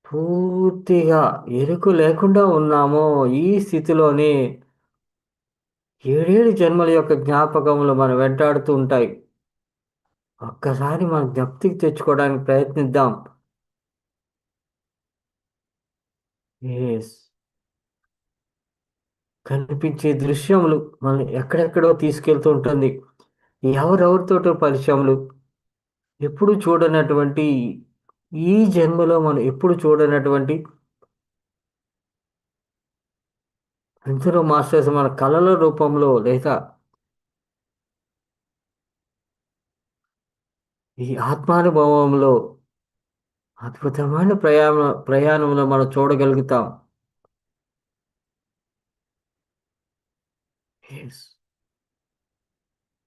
పూర్తిగా ఎరుకు లేకుండా ఉన్నామో, ఈ స్థితిలోనే ఏడేడు జన్మల యొక్క జ్ఞాపకములు మనం వెంటాడుతూ ఉంటాయి. ఒక్కసారి మనం జ్ఞప్తికి తెచ్చుకోవడానికి ప్రయత్నిద్దాం. ఎస్, కనిపించే దృశ్యములు మనం ఎక్కడెక్కడో తీసుకెళ్తూ ఉంటుంది. ఎవరెవరితోటో పరిచయములు, ఎప్పుడు చూడనటువంటి, ఈ జన్మలో మనం ఎప్పుడు చూడనటువంటి ఎందరో మాస్టర్స్ మన కళల రూపంలో లేదా ఈ ఆత్మానుభవంలో అద్భుతమైన ప్రయాణంలో మనం చూడగలుగుతాం. Yes.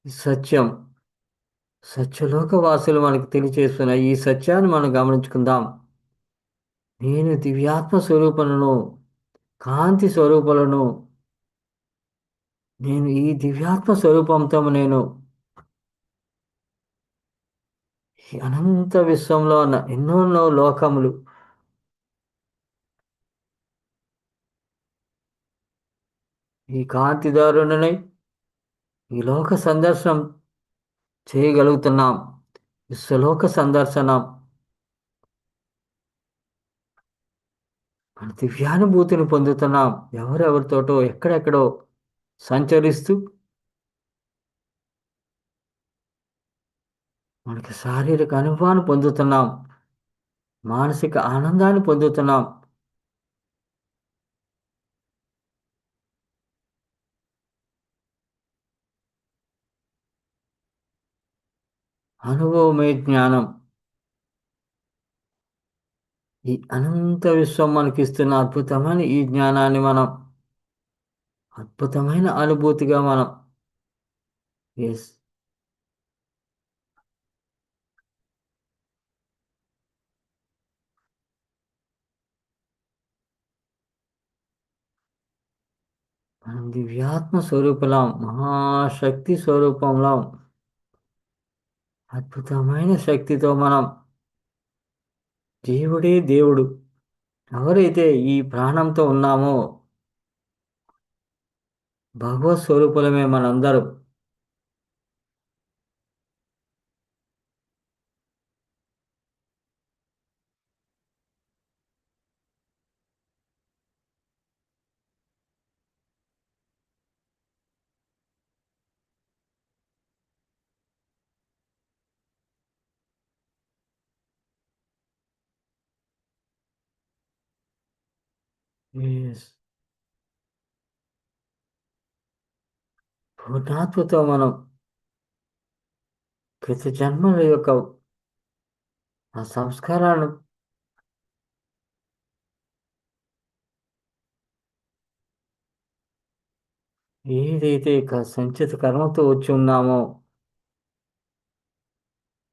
ఈ సత్యం, సత్యలోక వాసులు మనకు తెలియచేస్తున్న ఈ సత్యాన్ని మనం గమనించుకుందాం. నేను దివ్యాత్మ స్వరూపలను, కాంతి స్వరూపాలను, నేను ఈ దివ్యాత్మ స్వరూపంతో నేను ఈ అనంత విశ్వంలో ఉన్న ఎన్నెన్నో లోకములు, ఈ కాంతిదారుణనై ఈ లోక సందర్శనం చేయగలుగుతున్నాం. విశ్వలోక సందర్శనం మన దివ్యానుభూతిని పొందుతున్నాం. ఎవరెవరితోటో ఎక్కడెక్కడో సంచరిస్తూ మనకి శారీరక అనుభవాన్ని పొందుతున్నాం, మానసిక ఆనందాన్ని పొందుతున్నాం. అనుభవమే జ్ఞానం. ఈ అనంత విశ్వం మనకిస్తున్న అద్భుతమైన ఈ జ్ఞానాన్ని మనం అద్భుతమైన అనుభూతిగా మనం ఎస్ మనం దివ్యాత్మ స్వరూపంలో, మహాశక్తి స్వరూపంలో, అద్భుతమైన శక్తితో మనం దేవుడే దేవుడు ఎవరైతే ఈ ప్రాణంతో ఉన్నామో భగవత్ స్వరూపులమే మనందరం. ఎస్ పూర్ణాత్మతో మనం గత జన్మల యొక్క ఆ సంస్కారాలను ఏదైతే సంచిత కర్మతో వచ్చి ఉన్నామో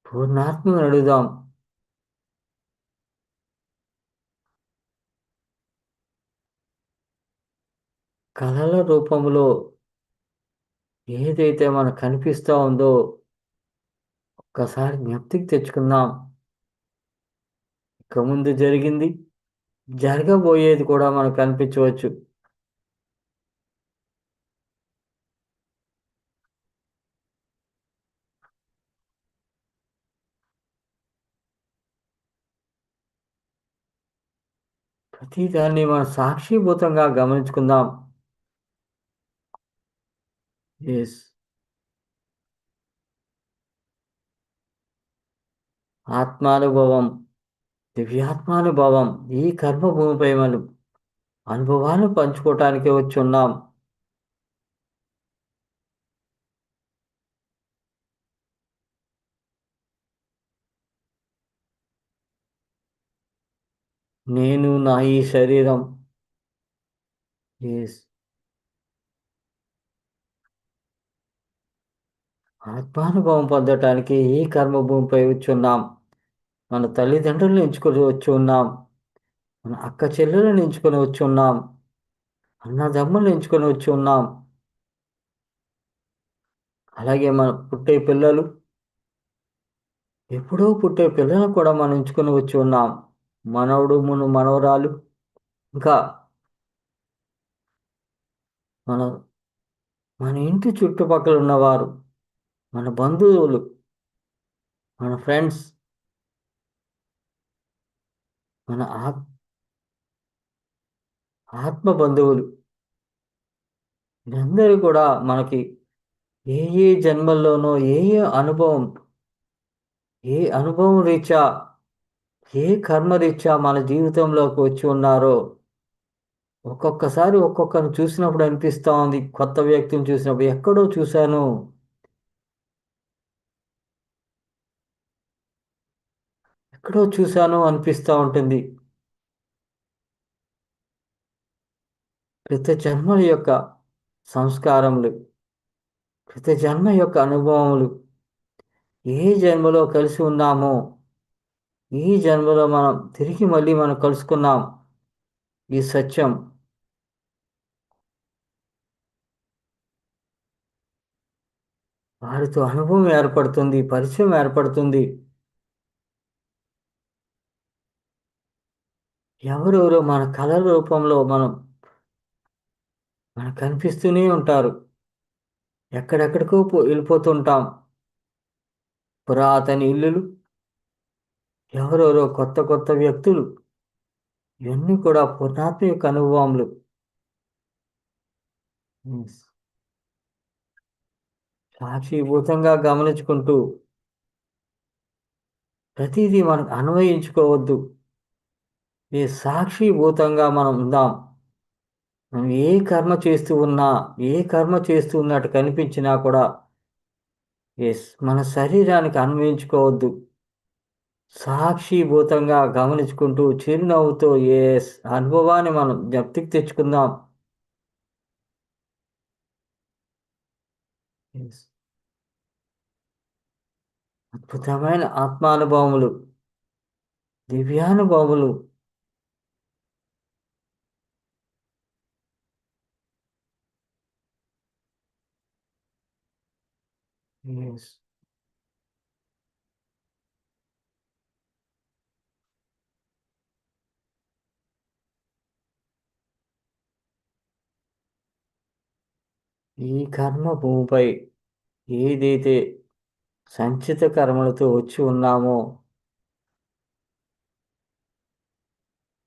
పూర్ణాత్మను అడుగుదాం. కళల రూపంలో ఏదైతే మనకు కనిపిస్తూ ఉందో ఒక్కసారి జ్ఞప్తికి తెచ్చుకుందాం. ఇక ముందు జరిగింది, జరగబోయేది కూడా మనకు కనిపించవచ్చు. ప్రతిదాన్ని మనం సాక్షిభూతంగా గమనించుకుందాం. ఎస్ ఆత్మానుభవం, దివ్యాత్మానుభవం, ఈ కర్మభూమిపై మనం అనుభవాన్ని పంచుకోవటానికి వచ్చి ఉన్నాం. నేను నా ఈ శరీరం ఎస్ ఆత్మానుభవం పొందటానికి ఈ కర్మభూమిపై వచ్చి ఉన్నాం. మన తల్లిదండ్రులను ఎంచుకొని వచ్చి ఉన్నాం, మన అక్క చెల్లెలను ఎంచుకొని వచ్చి ఉన్నాం, అన్నదమ్ములను ఎంచుకొని వచ్చి ఉన్నాం. అలాగే మన పుట్టే పిల్లలు, ఎప్పుడో పుట్టే పిల్లలను కూడా మనం ఎంచుకొని వచ్చి ఉన్నాం. మనవడు మనవరాలు, ఇంకా మన మన ఇంటి చుట్టుపక్కల ఉన్నవారు, మన బంధువులు, మన ఫ్రెండ్స్, మన ఆత్మ బంధువులు, అందరూ కూడా మనకి ఏ ఏ జన్మల్లోనో ఏ అనుభవం రీత్యా ఏ కర్మ రీత్యా మన జీవితంలోకి వచ్చి ఉన్నారో ఒక్కొక్కసారి ఒక్కొక్కరిని చూసినప్పుడు అనిపిస్తా ఉంది. కొత్త వ్యక్తిని చూసినప్పుడు ఎక్కడో చూశాను అనిపిస్తూ ఉంటుంది. ప్రతి జన్మల యొక్క సంస్కారములు, ప్రతి జన్మ యొక్క అనుభవములు, ఏ జన్మలో కలిసి ఉన్నామో ఈ జన్మలో మనం తిరిగి మళ్ళీ మనం కలుసుకున్నాం. ఈ సత్యం వారితో అనుభవం ఏర్పడుతుంది, పరిచయం ఏర్పడుతుంది. ఎవరెవరో మన కళల రూపంలో మనకు కనిపిస్తూనే ఉంటారు. ఎక్కడెక్కడికో వెళ్ళిపోతుంటాం. పురాతన ఇల్లులు, ఎవరెవరో కొత్త కొత్త వ్యక్తులు, ఇవన్నీ కూడా పురాతన యొక్క అనుభవములు. సాక్షిభూతంగా గమనించుకుంటూ ప్రతిదీ మనకు అన్వయించుకోవద్దు. ఈ సాక్షిభూతంగా మనం ఉందాం. మనం ఏ కర్మ చేస్తూ ఉన్నట్టు కనిపించినా కూడా మన శరీరానికి అన్వయించుకోవద్దు. సాక్షిభూతంగా గమనించుకుంటూ చిరునవ్వుతో అనుభవాన్ని మనం జ్ఞప్తికి తెచ్చుకుందాం. అద్భుతమైన ఆత్మానుభవములు, దివ్యానుభవములు. ఈ కర్మ భూమిపై ఏదైతే సంచిత కర్మలతో వచ్చి ఉన్నామో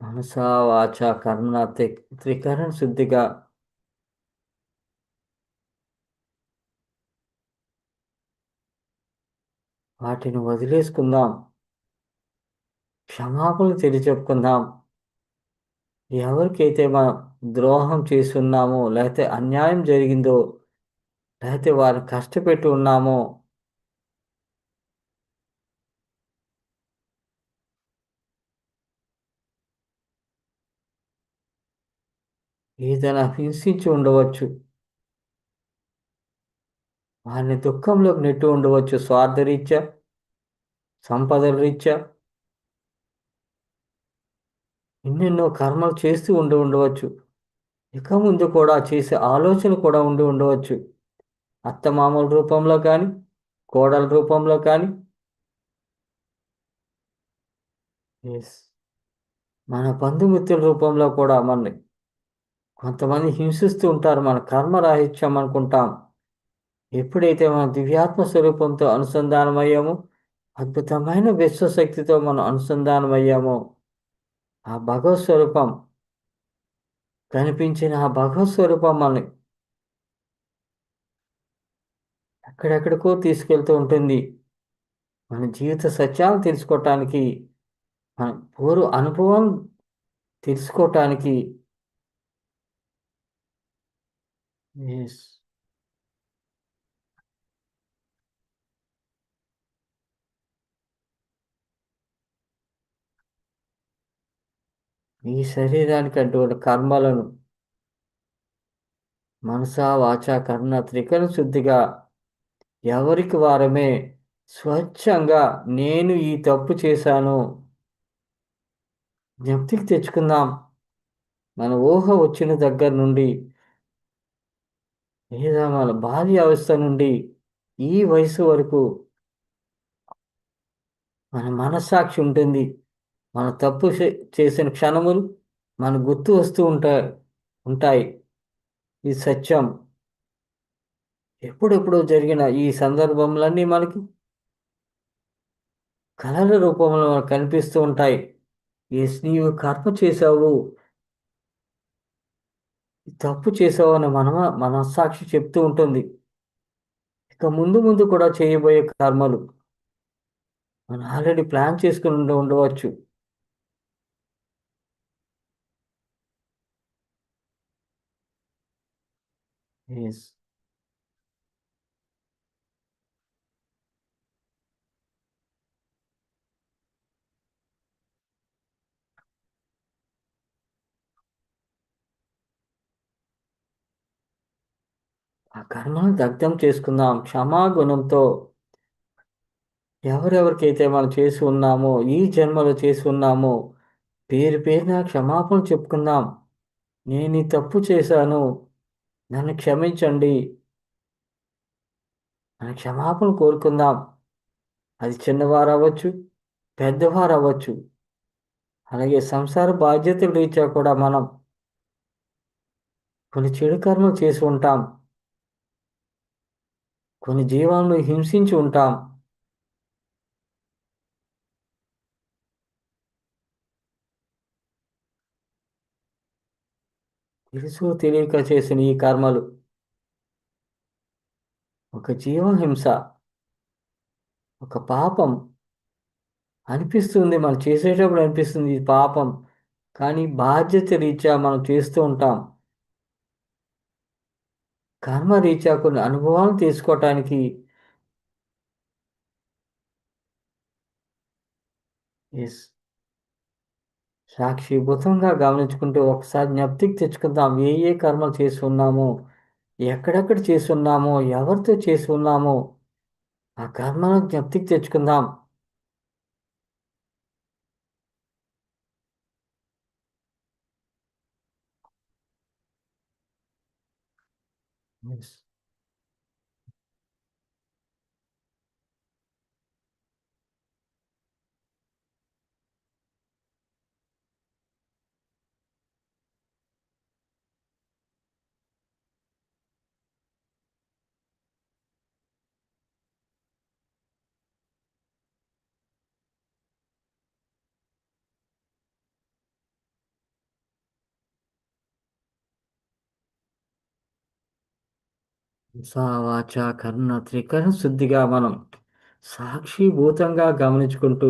మనసా వాచ కర్మణ త్రికరణ శుద్ధిగా వాటిని వదిలేసుకుందాం. క్షమాపణలు తెలియచెప్పుకుందాం. ఎవరికైతే మనం ద్రోహం చేస్తున్నామో, లేకపోతే అన్యాయం జరిగిందో, లేకపోతే వారిని కష్టపెట్టి ఉన్నామో ఏదైనా హింసించి ఉండవచ్చు, వారిని దుఃఖంలోకి నెట్టి ఉండవచ్చు. స్వార్థరీత్యా, సంపదల రీత్యా ఎన్నెన్నో కర్మలు చేస్తూ ఉండవచ్చు. ఇక ముందు కూడా చేసే ఆలోచన కూడా ఉండవచ్చు. అత్తమామల రూపంలో కానీ, కోడల రూపంలో కానీ, మన బంధుమిత్రుల రూపంలో కూడా మనని కొంతమంది హింసిస్తూ ఉంటారు. మన కర్మరాహిత్యం అనుకుంటాం. ఎప్పుడైతే మన దివ్యాత్మ స్వరూపంతో అనుసంధానమయ్యామో, అద్భుతమైన విశ్వశక్తితో మనం అనుసంధానమయ్యామో, ఆ భగవత్ స్వరూపం కనిపించిన ఆ భగవత్ స్వరూపం మనని ఎక్కడెక్కడికో తీసుకెళ్తూ ఉంటుంది. మన జీవిత సత్యాలు తెలుసుకోవటానికి, మన పూర్వ అనుభవం తెలుసుకోవటానికి ఈ శరీరానికి అటువంటి కర్మలను మనసా వాచ కర్ణ త్రికరణ శుద్ధిగా ఎవరికి వారమే స్వచ్ఛంగా నేను ఈ తప్పు చేశాను జ్ఞప్తికి తెచ్చుకుందాం. మన ఊహ వచ్చిన దగ్గర నుండి లేదా మన బాల్య అవస్థ నుండి ఈ వయసు వరకు మన మనస్సాక్షి ఉంటుంది. మన తప్పు చేసిన క్షణములు మన గుర్తు వస్తూ ఉంటాయి. ఈ సత్యం ఎప్పుడెప్పుడు జరిగిన ఈ సందర్భములన్నీ మనకి కళల రూపంలో మనకు కనిపిస్తూ ఉంటాయి. నీవు కర్మ చేశావు, ఈ తప్పు చేసావని మనస్సాక్షి చెప్తూ ఉంటుంది. ఇక ముందు ముందు కూడా చేయబోయే కర్మలు మనం ఆల్రెడీ ప్లాన్ చేసుకుని ఉండవచ్చు. ఎస్. ఆ కర్మను దగ్ధం చేసుకుందాం క్షమాగుణంతో. ఎవరెవరికైతే మనం చేసి ఉన్నామో, ఈ జన్మలో చేసి ఉన్నామో, పేరు పేరున క్షమాపణ చెప్పుకుందాం. నేను ఈ తప్పు చేశాను, నన్ను క్షమించండి అని క్షమాపణ కోరుకుందాం. అది చిన్నవారు అవ్వచ్చు, పెద్దవారు అవ్వచ్చు. అలాగే సంసార బాధ్యతల రీత్యా కూడా మనం కొన్ని చెడు కర్మలు చేసి ఉంటాం. కొన్ని జీవాలను హింసించి ఉంటాం. తెలుసు తెలియక చేసిన ఈ కర్మలు ఒక జీవహింస, ఒక పాపం అనిపిస్తుంది. మనం చేసేటప్పుడు అనిపిస్తుంది ఇది పాపం, కానీ బాధ్యత రీత్యా మనం చేస్తూ ఉంటాం. కర్మ రీత్యా కొన్ని అనుభవాలు తీసుకోవటానికి ఎస్ సాక్షిభూతంగా గమనించుకుంటూ ఒకసారి జ్ఞప్తికి తెచ్చుకుందాం. ఏ ఏ కర్మలు చేసి ఉన్నామో, ఎక్కడెక్కడ చేసి ఉన్నామో, ఎవరితో చేసి ఉన్నామో ఆ కర్మను జ్ఞప్తికి తెచ్చుకుందాం. ఎస్. వాచ కర్ణ త్రికరణ శుద్ధిగా మనం సాక్షిభూతంగా గమనించుకుంటూ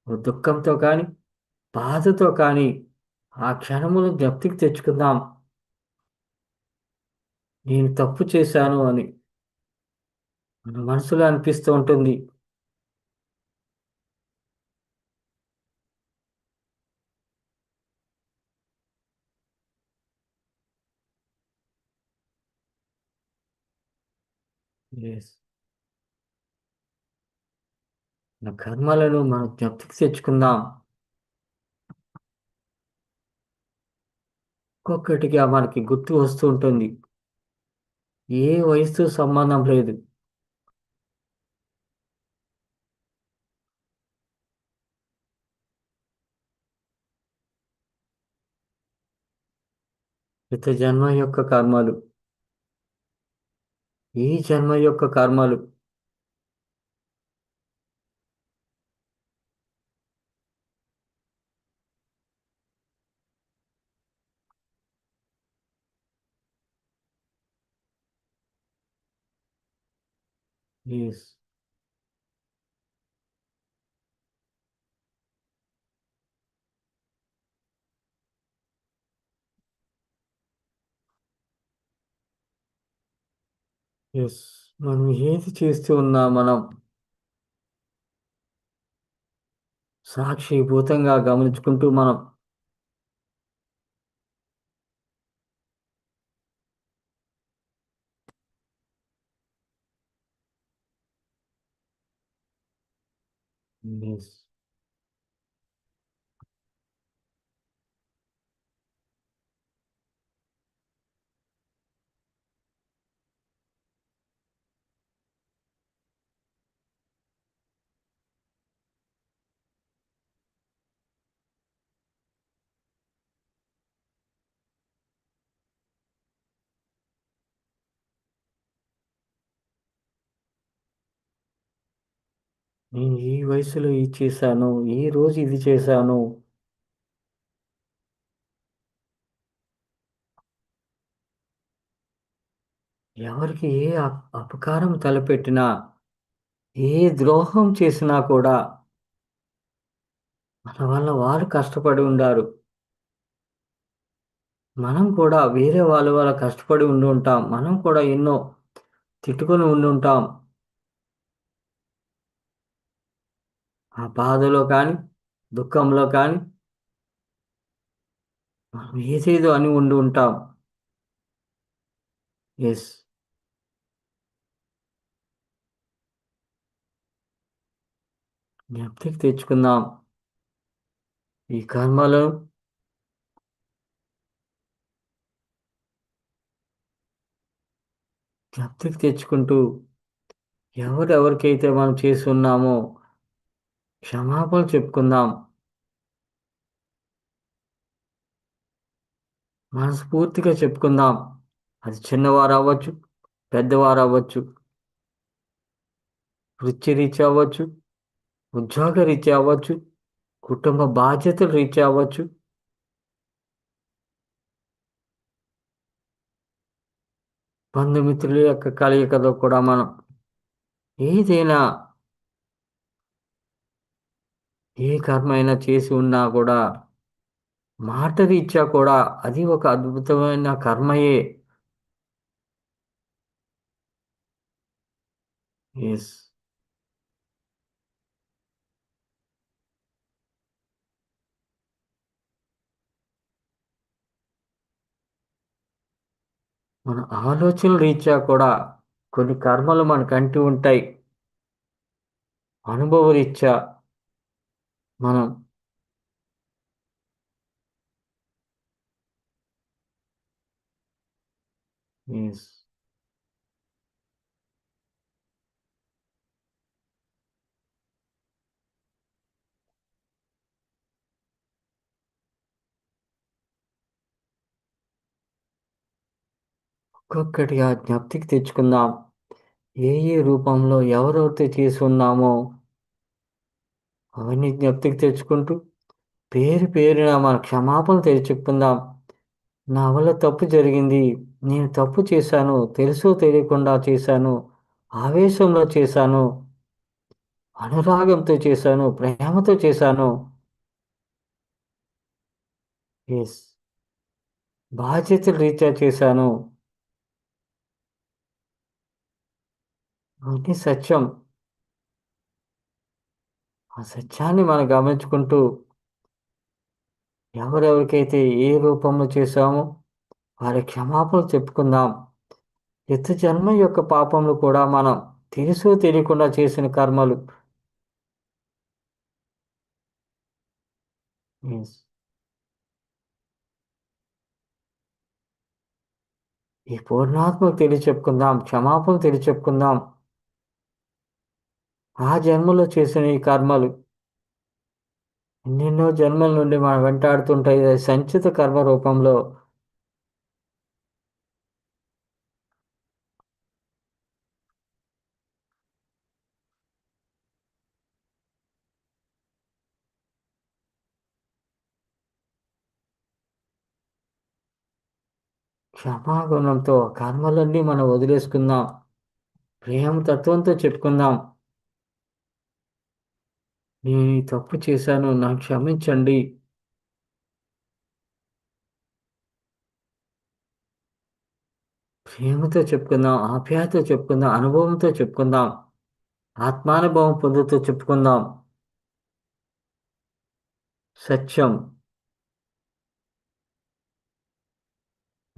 ఓ దుఃఖంతో కానీ బాధతో కానీ ఆ క్షణమును జ్ఞప్తికి తెచ్చుకుందాం. నేను తప్పు చేశాను అని మన మనసులో అనిపిస్తూ ఉంటుంది. Yes. మన కర్మలను మనం జ్ఞప్తికి తెచ్చుకుందాం. ఒక్కొక్కటిగా మనకి గుర్తు వస్తూ ఉంటుంది. ఏ వయసుతో సంబంధం లేదు. గత జన్మ యొక్క కర్మలు, ఈ జన్మ యొక్క కర్మలు. ఎస్. ఎస్. మనం ఏది చేస్తూ ఉన్నా మనం సాక్షిభూతంగా గమనించుకుంటూ మనం ఎస్. నేను ఈ వయసులో ఇది చేశాను, ఈ రోజు ఇది చేశాను. ఎవరికి ఏ అపకారం తలపెట్టినా, ఏ ద్రోహం చేసినా కూడా మన వల్ల వారు కష్టపడి ఉండారు. మనం కూడా వేరే వాళ్ళ వల్ల కష్టపడి ఉండుంటాం. మనం కూడా ఎన్నో తిట్టుకొని ఉండుంటాం. ఆ బాధలో కానీ, దుఃఖంలో కానీ మనం ఏదేదో అని ఉండి ఉంటాం. యెస్. జ్ఞప్తికి తెచ్చుకుందాం. ఈ కర్మలను జ్ఞప్తికి తెచ్చుకుంటూ ఎవరెవరికైతే మనం చేసి ఉన్నామో క్షమాపణలు చెప్పుకుందాం. మనస్ఫూర్తిగా చెప్పుకుందాం. అది చిన్నవారు అవ్వచ్చు, పెద్దవారు అవ్వచ్చు, వృత్తిరీత్యా అవ్వచ్చు, ఉద్యోగరీత్యా అవ్వచ్చు, కుటుంబ బాధ్యతల రీత్యా అవ్వచ్చు, బంధుమిత్రుల యొక్క కలయికలో కూడా మనం ఏదైనా ఏ కర్మ అయినా చేసి ఉన్నా కూడా మాట రీత్యా కూడా అది ఒక అద్భుతమైన కర్మయే. యెస్. మన ఆలోచనల రీత్యా కూడా కొన్ని కర్మలు మనకంటూ ఉంటాయి. అనుభవ రీత్యా మనం యెస్. ఒక్కొక్కటిగా జ్ఞప్తికి తెచ్చుకుందాం. ఏ ఏ రూపంలో ఎవరెవరితో చేసి ఉన్నామో అవన్నీ జ్ఞప్తికి తెచ్చుకుంటూ పేరు పేరున మన క్షమాపణలు చెప్పుకుందాం. నా వల్ల తప్పు జరిగింది. నేను తప్పు చేశాను. తెలుసో తెలియకుండా చేశాను. ఆవేశంలో చేశాను. అనురాగంతో చేశాను. ప్రేమతో చేశాను. యెస్. బాధ్యతల రీత్యా చేశాను. అవన్నీ సత్యం. ఆ సత్యాన్ని మనం గమనించుకుంటూ ఎవరెవరికైతే ఏ రూపంలో చేశామో వారి క్షమాపణలు చెప్పుకుందాం. గత జన్మ యొక్క పాపములు కూడా మనం తెలుసో తెలియకుండా చేసిన కర్మలు. యెస్. ఈ పూర్ణాత్మకు తెలియచెప్పుకుందాం. క్షమాపణలు తెలియచెప్పుకుందాం. ఆ జన్మలో చేసిన ఈ కర్మలు ఎన్నెన్నో జన్మల నుండి మనం వెంటాడుతుంటాయి. అది సంచిత కర్మ రూపంలో. క్షమాగుణంతో కర్మలన్నీ మనం వదిలేసుకుందాం. ప్రేమ తత్వంతో చెప్పుకుందాం. నేను ఈ తప్పు చేశాను. నన్ను క్షమించండి. ప్రేమతో చెప్పుకుందాం. ఆప్యాయతతో చెప్పుకుందాం. అనుభవంతో చెప్పుకుందాం. ఆత్మానుభవం పొందుతూ చెప్పుకుందాం. సత్యం.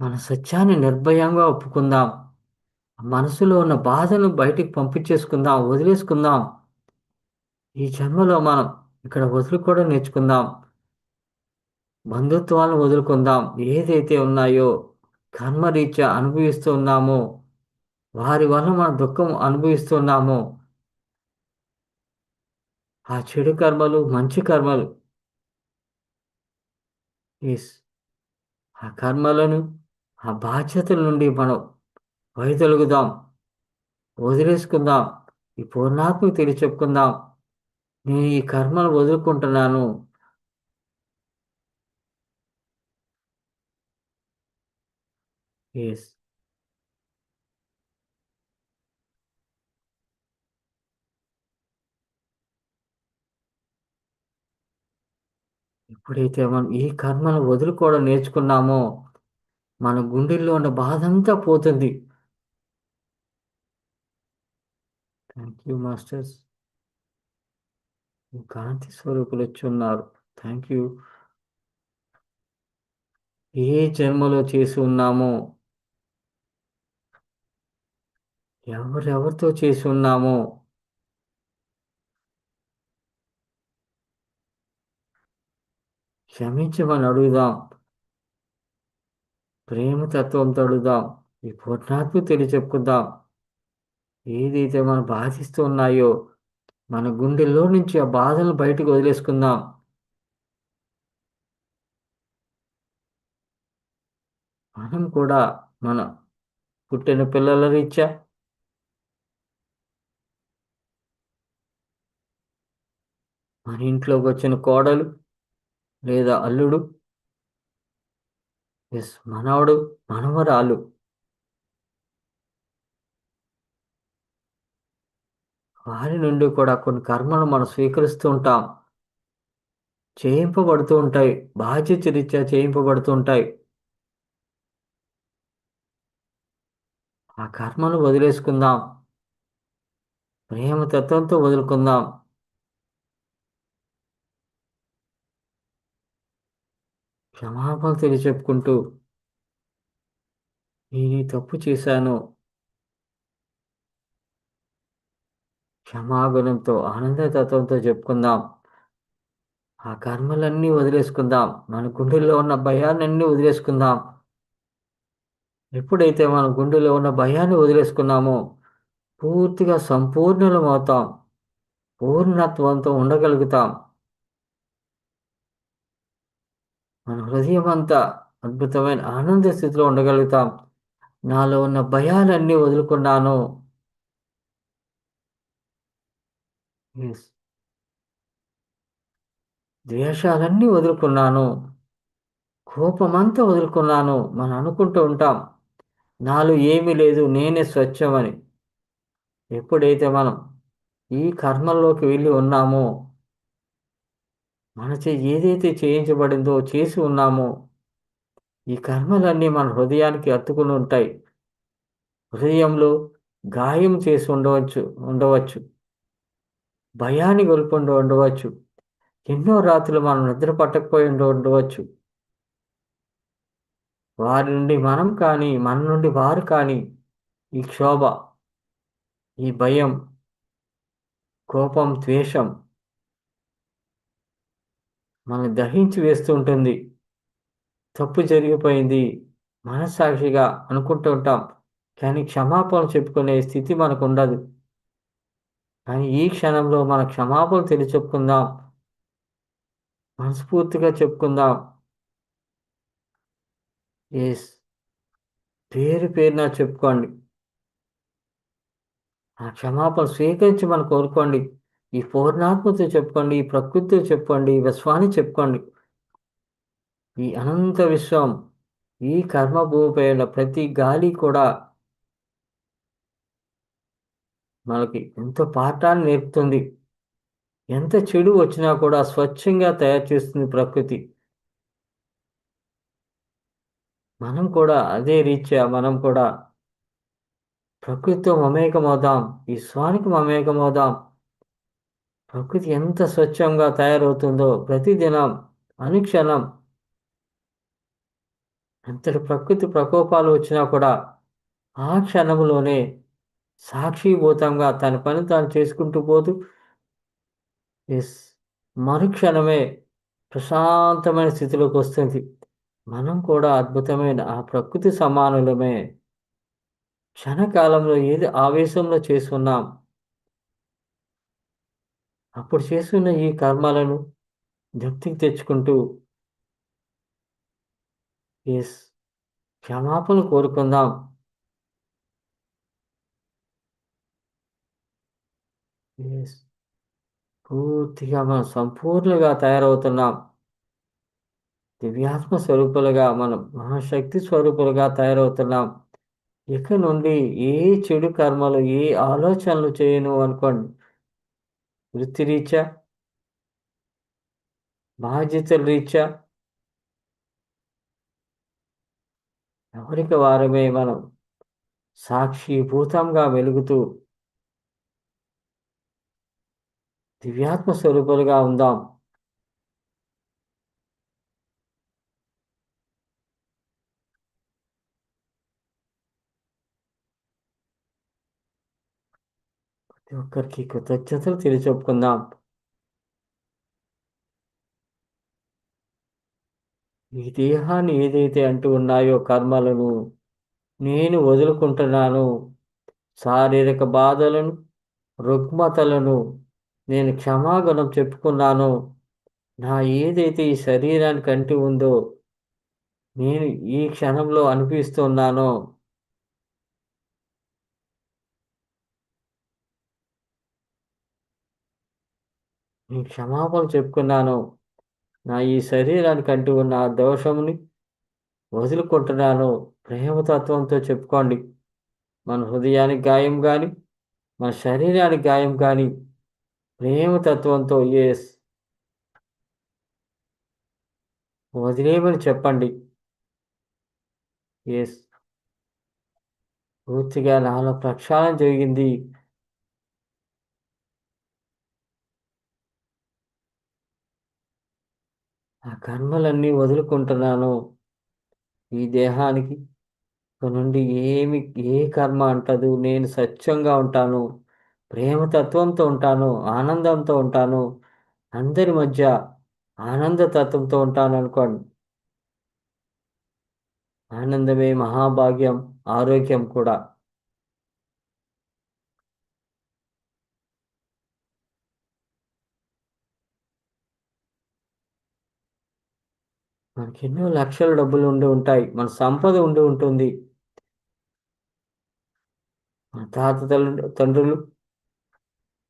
మన సత్యాన్ని నిర్భయంగా ఒప్పుకుందాం. మనసులో ఉన్న బాధను బయటికి పంపించేసుకుందాం. వదిలేసుకుందాం. ఈ జన్మలో మనం ఇక్కడ వదులుకోవడం నేర్చుకుందాం. బంధుత్వాలను వదులుకుందాం. ఏదైతే ఉన్నాయో కర్మరీత్యా అనుభవిస్తూ ఉన్నామో వారి వల్ల మన దుఃఖం అనుభవిస్తున్నామో ఆ చెడు కర్మలు, మంచి కర్మలు. యెస్. ఆ కర్మలను, ఆ బాధ్యతల నుండి మనం వైదొలుగుదాం. వదిలేసుకుందాం. ఈ పూర్ణాత్మకు తెలియచెప్పుకుందాం. నేను ఈ కర్మలు వదులుకుంటున్నాను. యెస్. ఎప్పుడైతే మనం ఈ కర్మను వదులుకోవడం నేర్చుకున్నామో మన గుండెల్లో ఉన్న బాధంతా పోతుంది. Thank you masters. కాంతి స్వరూపులు వచ్చి ఉన్నారు. Thank you. ఏ జన్మలో చేసి ఉన్నామో, ఎవరెవరితో చేసి ఉన్నామో క్షమించమని అడుగుదాం. ప్రేమ తత్వంతో అడుగుదాం. ఈ పూర్ణాత్మ తెలియచెప్పుకుందాం. ఏదైతే మనం బాధిస్తూ ఉన్నాయో మన గుండెల్లో నుంచి ఆ బాధలను బయటకు వదిలేసుకుందాం. మనం కూడా మన పుట్టిన పిల్లల రీత్యా మన ఇంట్లోకి వచ్చిన కోడలు లేదా అల్లుడు, ఎస్ మనవడు, మనవరాలు, వారి నుండి కూడా కొన్ని కర్మలు మనం స్వీకరిస్తూ ఉంటాం. చేయింపబడుతూ ఉంటాయి. బాధ్యత రీత్యా చేయింపబడుతూ ఉంటాయి. ఆ కర్మను వదిలేసుకుందాం. ప్రేమ తత్వంతో వదులుకుందాం. క్షమాపణ తెలియచెప్పుకుంటూ నేను ఈ తప్పు చేశాను, క్షమాగుణంతో ఆనందతత్వంతో చెప్పుకుందాం. ఆ కర్మలన్నీ వదిలేసుకుందాం. మన గుండెల్లో ఉన్న భయాలన్నీ వదిలేసుకుందాం. ఎప్పుడైతే మన గుండెలో ఉన్న భయాన్ని వదిలేసుకున్నామో పూర్తిగా సంపూర్ణులం అవుతాం. పూర్ణత్వంతో ఉండగలుగుతాం. మన హృదయం అంతా అద్భుతమైన ఆనంద స్థితిలో ఉండగలుగుతాం. నాలో ఉన్న భయాలన్నీ వదులుకున్నాను. ఎస్. ద్వేషాలన్నీ వదులుకున్నాను. కోపమంతా వదులుకున్నాను. మనం అనుకుంటూ ఉంటాం నాలో ఏమీ లేదు, నేనే స్వచ్ఛమని. ఎప్పుడైతే మనం ఈ కర్మల్లోకి వెళ్ళి ఉన్నామో మన ఏదైతే చేయించబడిందో చేసి ఉన్నామో ఈ కర్మలన్నీ మన హృదయానికి అతుకుని ఉంటాయి. హృదయంలో గాయం చేసి ఉండవచ్చు. భయాన్ని గొల్పుండి ఉండవచ్చు. ఎన్నో రాత్రులు మనం నిద్ర పట్టకపోయి ఉండవచ్చు. వారి నుండి మనం కానీ మన నుండి వారు కానీ ఈ క్షోభ, ఈ భయం, కోపం, ద్వేషం మనల్ని దహించి వేస్తూ ఉంటుంది. తప్పు జరిగిపోయింది మనస్సాక్షిగా అనుకుంటూ ఉంటాం. కానీ క్షమాపణ చెప్పుకునే స్థితి మనకు ఉండదు. కానీ ఈ క్షణంలో మన క్షమాపణ చెప్పుకుందాం. మనస్ఫూర్తిగా చెప్పుకుందాం. ఎస్. పేరు పేరున చెప్పుకోండి. ఆ క్షమాపణ స్వీకరించి మనం కోరుకోండి. ఈ పూర్ణాత్మతో చెప్పుకోండి. ఈ ప్రకృతితో చెప్పుకోండి. ఈ విశ్వాన్ని చెప్పుకోండి. ఈ అనంత విశ్వం, ఈ కర్మభూమిపై ఉన్న ప్రతి గాలి కూడా మనకి ఎంతో పాఠాన్ని నేర్పుతుంది. ఎంత చెడు వచ్చినా కూడా స్వచ్ఛంగా తయారు చేస్తుంది ప్రకృతి. మనం కూడా అదే రీత్యా మనం కూడా ప్రకృతితో మమేకమవుదాం. ఈ విశ్వానికి మమేకమవుదాం. ప్రకృతి ఎంత స్వచ్ఛంగా తయారవుతుందో ప్రతిదినం, అనుక్షణం ఎంతటి ప్రకృతి ప్రకోపాలు వచ్చినా కూడా ఆ క్షణంలోనే సాక్షిభూతంగా తన పని తాను చేసుకుంటూ పోతూ ఎస్ మరుక్షణమే ప్రశాంతమైన స్థితిలోకి వస్తుంది. మనం కూడా అద్భుతమైన ఆ ప్రకృతి సమానులమే. క్షణకాలంలో ఏది ఆవేశంలో చేసుకున్నాం అప్పుడు చేస్తున్న ఈ కర్మలను జ్ఞప్తికి తెచ్చుకుంటూ ఎస్ క్షమాపణ కోరుకుందాం. ఎస్ పూర్తిగా మనం సంపూర్ణంగా తయారవుతున్నాం. దివ్యాత్మ స్వరూపులుగా మనం మహాశక్తి స్వరూపులుగా తయారవుతున్నాం. ఇక నుండి ఏ చెడు కర్మలు, ఏ ఆలోచనలు చేయను అనుకోండి. వృత్తిరీత్యా, బాధ్యతల రీత్యా ఎవరికి వారమే మనం సాక్షిభూతంగా వెలుగుతూ దివ్యాత్మ స్వరూపులుగా ఉందాం. ప్రతి ఒక్కరికి కృతజ్ఞతలు తెలియచెప్పుకుందాం. ఈ దేహాన్ని ఏదైతే అంటూ ఉన్నాయో కర్మలను నేను వదులుకుంటున్నాను. శారీరక బాధలను, రుగ్మతలను నేను క్షమాగుణం చెప్పుకున్నాను. నా ఏదైతే ఈ శరీరానికి అంటి ఉందో నేను ఈ క్షణంలో అనిపిస్తున్నానో నేను క్షమాపణ చెప్పుకున్నాను. నా ఈ శరీరానికి అంటి ఉన్న ఆ దోషముని వదులుకుంటున్నాను. ప్రేమతత్వంతో చెప్పుకోండి. మన హృదయానికి గాయం గాని, మన శరీరానికి గాయం గాని ప్రేమతత్వంతో వదిలేయమని చెప్పండి. ఎస్ పూర్తిగా నాలో ప్రక్షాళన జరిగింది. ఆ కర్మలన్నీ వదులుకుంటున్నాను. ఈ దేహానికి ఇక నుండి ఏ కర్మ అంటదు. నేను స్వచ్ఛంగా ఉంటాను. ప్రేమతత్వంతో ఉంటాను. ఆనందంతో ఉంటాను. అందరి మధ్య ఆనందతత్వంతో ఉంటాను అనుకోండి. ఆనందమే మహాభాగ్యం, ఆరోగ్యం కూడా. మనకెన్నో లక్షల డబ్బులు ఉండి ఉంటాయి. మన సంపద ఉండి ఉంటుంది. మన తండ్రులు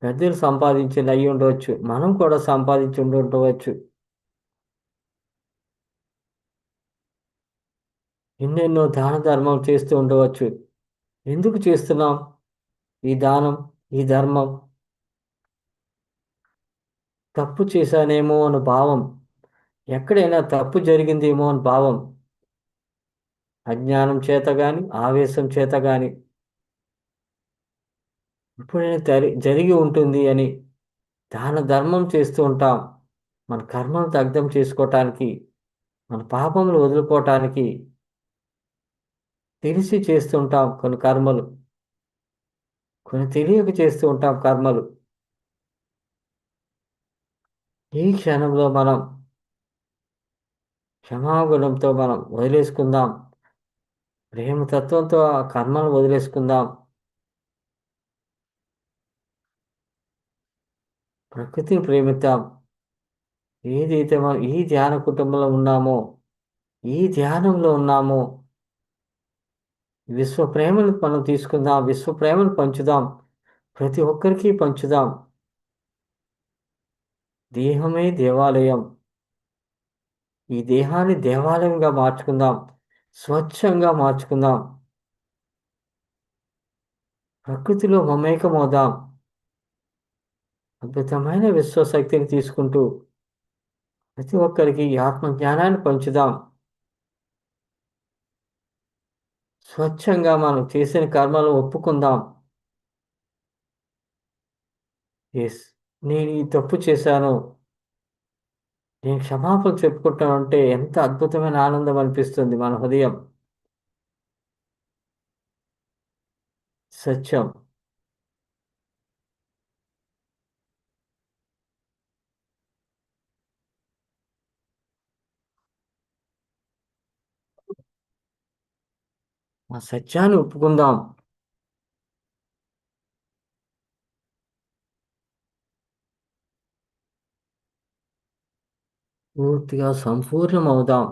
పెద్దలు సంపాదించింది అయ్యి ఉండవచ్చు. మనం కూడా సంపాదించి ఉండి ఉండవచ్చు. ఎన్నెన్నో దాన ధర్మం చేస్తూ ఉండవచ్చు. ఎందుకు చేస్తున్నాం ఈ దానం, ఈ ధర్మం? తప్పు చేశానేమో అని భావం, ఎక్కడైనా తప్పు జరిగిందేమో అని భావం, అజ్ఞానం చేత గాని, ఆవేశం చేత గాని ఎప్పుడైనా జరిగి ఉంటుంది అని దాన ధర్మం చేస్తూ ఉంటాం. మన కర్మను దగ్ధం చేసుకోవటానికి, మన పాపములు వదులుకోవటానికి తెలిసి చేస్తుంటాం కొన్ని కర్మలు. కొన్ని తెలియక చేస్తూ ఉంటాం కర్మలు. ఈ క్షణంలో మనం క్షమాగుణంతో మనం వదిలేసుకుందాం. ప్రేమతత్వంతో ఆ కర్మను వదిలేసుకుందాం. ప్రకృతిని ప్రేమిద్దాం. ఏదైతే మనం ఈ ధ్యాన కుటుంబంలో ఉన్నామో, ఈ ధ్యానంలో ఉన్నామో, విశ్వ ప్రేమను మనం తీసుకుందాం. విశ్వ ప్రేమను పంచుదాం. ప్రతి ఒక్కరికి పంచుదాం. దేహమే దేవాలయం. ఈ దేహాన్ని దేవాలయంగా మార్చుకుందాం. స్వచ్ఛంగా మార్చుకుందాం. ప్రకృతిలో మమేకమవుదాం. అద్భుతమైన విశ్వశక్తిని తీసుకుంటూ ప్రతి ఒక్కరికి ఈ ఆత్మ జ్ఞానాన్ని పంచుదాం. స్వచ్ఛంగా మనం చేసిన కర్మలను ఒప్పుకుందాం. ఎస్, నేను ఈ తప్పు చేశాను. నేను క్షమాపణ చెప్పుకుంటానంటే ఎంత అద్భుతమైన ఆనందం అనిపిస్తుంది మన హృదయం. సత్యం. ఆ సత్యాన్ని ఒప్పుకుందాం. పూర్తిగా సంపూర్ణమవుదాం.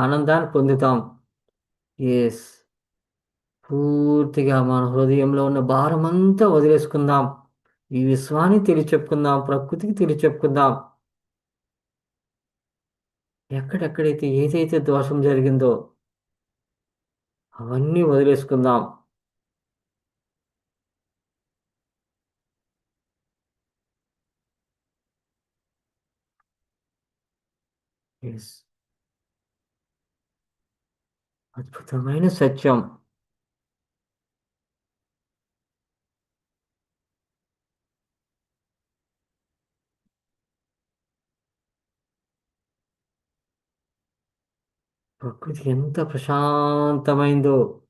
ఆనందాన్ని పొందుతాం. ఎస్, పూర్తిగా మన హృదయంలో ఉన్న భారమంతా వదిలేసుకుందాం. ఈ విశ్వానికి తెలియచెప్పుకుందాం. ప్రకృతికి తెలియచెప్పుకుందాం. ఎక్కడెక్కడైతే ఏదైతే దోషం జరిగిందో అవన్నీ వదిలేసుకుందాం. ఎస్. అద్భుతమైన సత్యం. ప్రకృతి ఎంత ప్రశాంతమైందో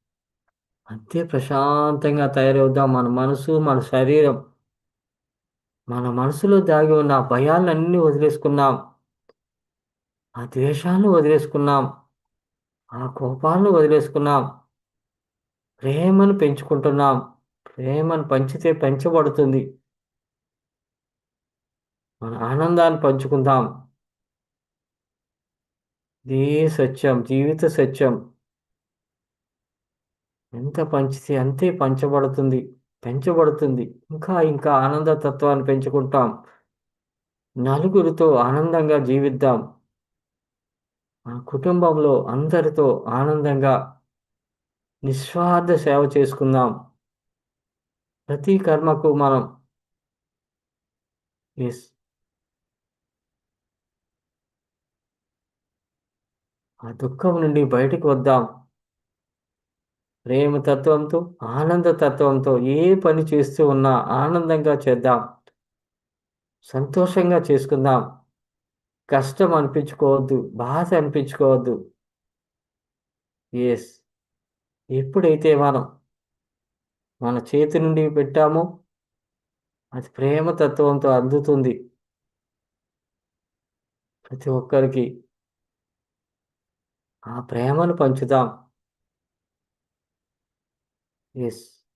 అంతే ప్రశాంతంగా తయారవుదాం. మన మనసు, మన శరీరం, మన మనసులో దాగి ఉన్న ఆ భయాలన్నీ వదిలేసుకున్నాం. ఆ ద్వేషాలను వదిలేసుకున్నాం. ఆ కోపాలను వదిలేసుకున్నాం. ప్రేమను పెంచుకుంటున్నాం. ప్రేమను పంచితే పెంచబడుతుంది. మన ఆనందాన్ని పంచుకుందాం. ఇదే సత్యం, జీవిత సత్యం. ఎంత పంచితే అంతే పంచబడుతుంది, పెంచబడుతుంది. ఇంకా ఇంకా ఆనంద తత్వాన్ని పెంచుకుంటాం. నలుగురితో ఆనందంగా జీవిద్దాం. మన కుటుంబంలో అందరితో ఆనందంగా నిస్వార్థ సేవ చేసుకుందాం. ప్రతి కర్మకు మనం ఎస్ ఆ దుఃఖం నుండి బయటకు వద్దాం. ప్రేమ తత్వంతో, ఆనంద తత్వంతో ఏ పని చేస్తూ ఉన్నా ఆనందంగా చేద్దాం. సంతోషంగా చేసుకుందాం. కష్టం అనిపించుకోవద్దు, బాధ అనిపించుకోవద్దు. ఎస్. ఎప్పుడైతే మనం మన చేతి నుండి పెట్టామో అది ప్రేమ తత్వంతో అందుతుంది ప్రతి ఒక్కరికి. ఆ ప్రేమను పంచుదాం. ఎస్.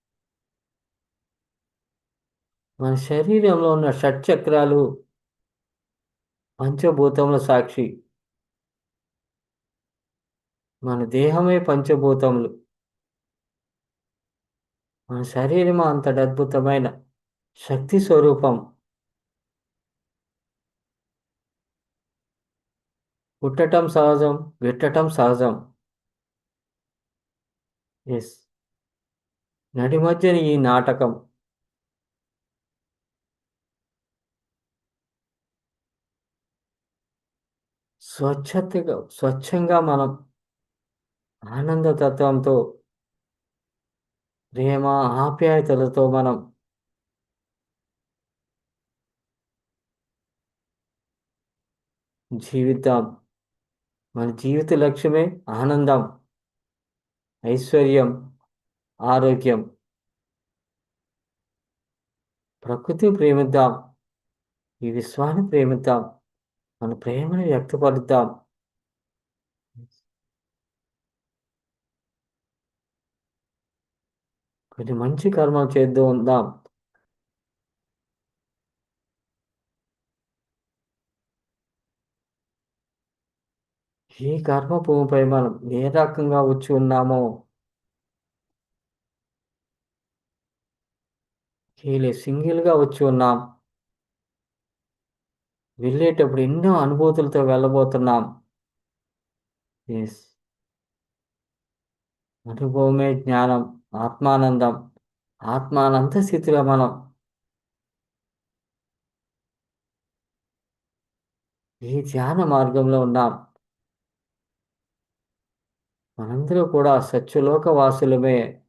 మన శరీరంలో ఉన్న షట్చక్రాలు పంచభూతముల సాక్షి. మన దేహమే పంచభూతములు. మన శరీరం అంతటి అద్భుతమైన శక్తి స్వరూపం. పుట్టటం సహజం, గిట్టటం సహజం. ఎస్. నడి మధ్యన ఈ నాటకం. స్వచ్ఛంగా మనం ఆనంద తత్వంతో, ప్రేమ ఆప్యాయతలతో మనం జీవిద్దాం. మన జీవిత లక్ష్యమే ఆనందం, ఐశ్వర్యం, ఆరోగ్యం. ప్రకృతిని ప్రేమిద్దాం. ఈ విశ్వాన్ని ప్రేమిద్దాం. మన ప్రేమను వ్యక్తపరుద్దాం. కొన్ని మంచి కర్మలు చేద్దాం ఉందాం. ఈ కర్మ భూమిపై మనం ఏ రకంగా వచ్చి ఉన్నామో సింగిల్గా వచ్చి ఉన్నాం. వెళ్ళేటప్పుడు ఎన్నో అనుభూతులతో వెళ్ళబోతున్నాం. ఎస్. అనుభవమే జ్ఞానం, ఆత్మానందం. ఆత్మానంద స్థితిలో మనం ఈ ధ్యాన మార్గంలో ఉన్నాం. మనందరూ కూడా సత్యలోక వాసులమే.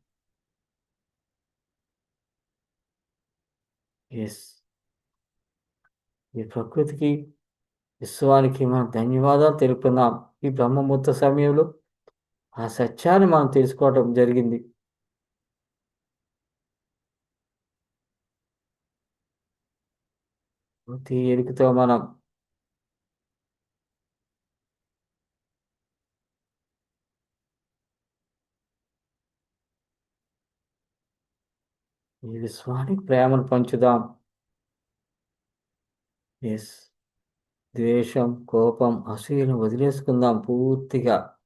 ఎస్. ఈ ప్రకృతికి, విశ్వానికి మనం ధన్యవాదాలు తెలుపుకుందాం. ఈ బ్రహ్మముహూర్త సమయంలో ఆ సత్యాన్ని మనం తెలుసుకోవడం జరిగింది. ప్రతి ఎరుకతో మనం ఈ విశ్వానికి ప్రేమను పంచుదాం. ఎస్. ద్వేషం, కోపం, అసూయను వదిలేసుకుందాం పూర్తిగా.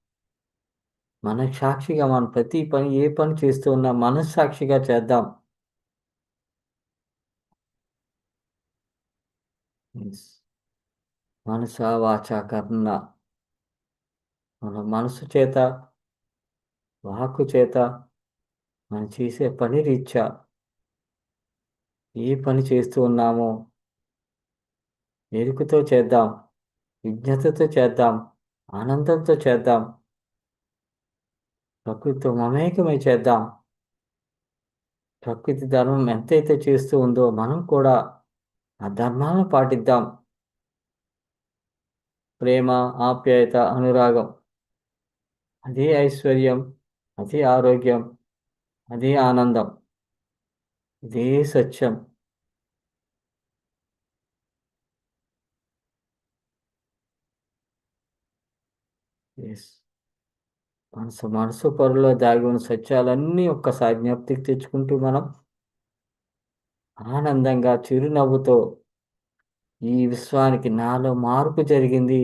మనస్సాక్షిగా మనం ప్రతి పని ఏ పని చేస్తూ ఉన్నా మనస్సాక్షిగా చేద్దాం. ఎస్. మనస వాచ కర్ణ. మన మనసు చేత, వాక్కు చేత మనం చేసే పని రీత్యా ఏ పని చేస్తూ ఉన్నామో ఎరుకతో చేద్దాం. విజ్ఞతతో చేద్దాం, ఆనందంతో చేద్దాం, ప్రకృతితో మమేకమై చేద్దాం. ప్రకృతి ధర్మం ఎంతైతే చేస్తూ ఉందో మనం కూడా ఆ ధర్మాలను పాటిద్దాం. ప్రేమ, ఆప్యాయత, అనురాగం, అదే ఐశ్వర్యం, అదే ఆరోగ్యం, అదే ఆనందం, ఇదే సత్యం. ఎస్. మనసు మనసు పొరలో దాగి ఉన్న సత్యాలన్నీ ఒక్కసారి జ్ఞప్తికి తెచ్చుకుంటూ మనం ఆనందంగా చిరునవ్వుతో ఈ విశ్వానికి నాలో మార్పు జరిగింది,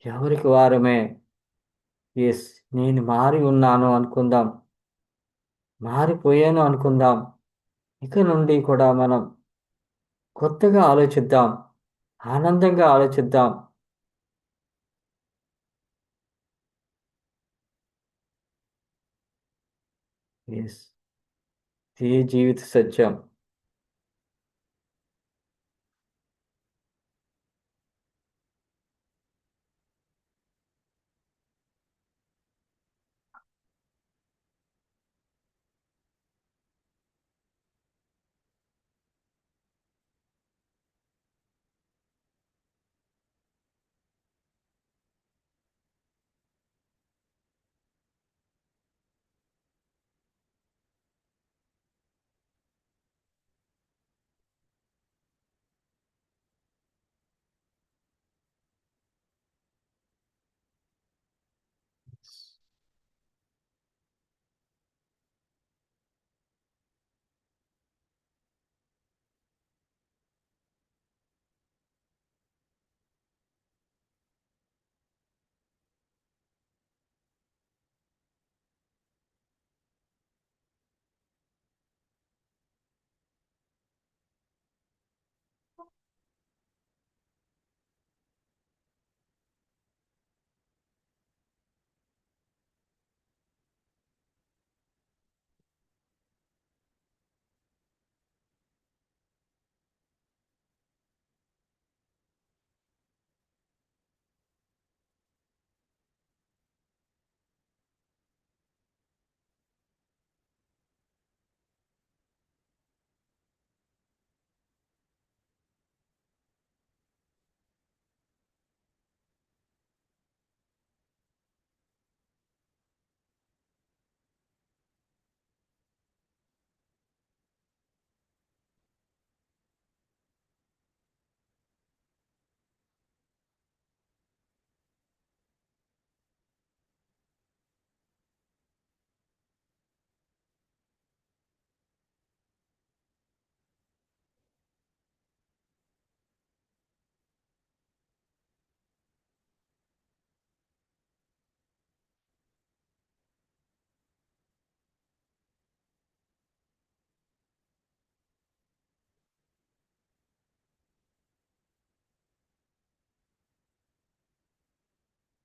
ఎవరికి వారమే, ఎస్, నేను మారి ఉన్నాను అనుకుందాం, మారిపోయాను అనుకుందాం. ఇక నుండి కూడా మనం కొత్తగా ఆలోచిద్దాం, ఆనందంగా ఆలోచిద్దాం. ఎస్, ఇదే జీవిత సత్యం.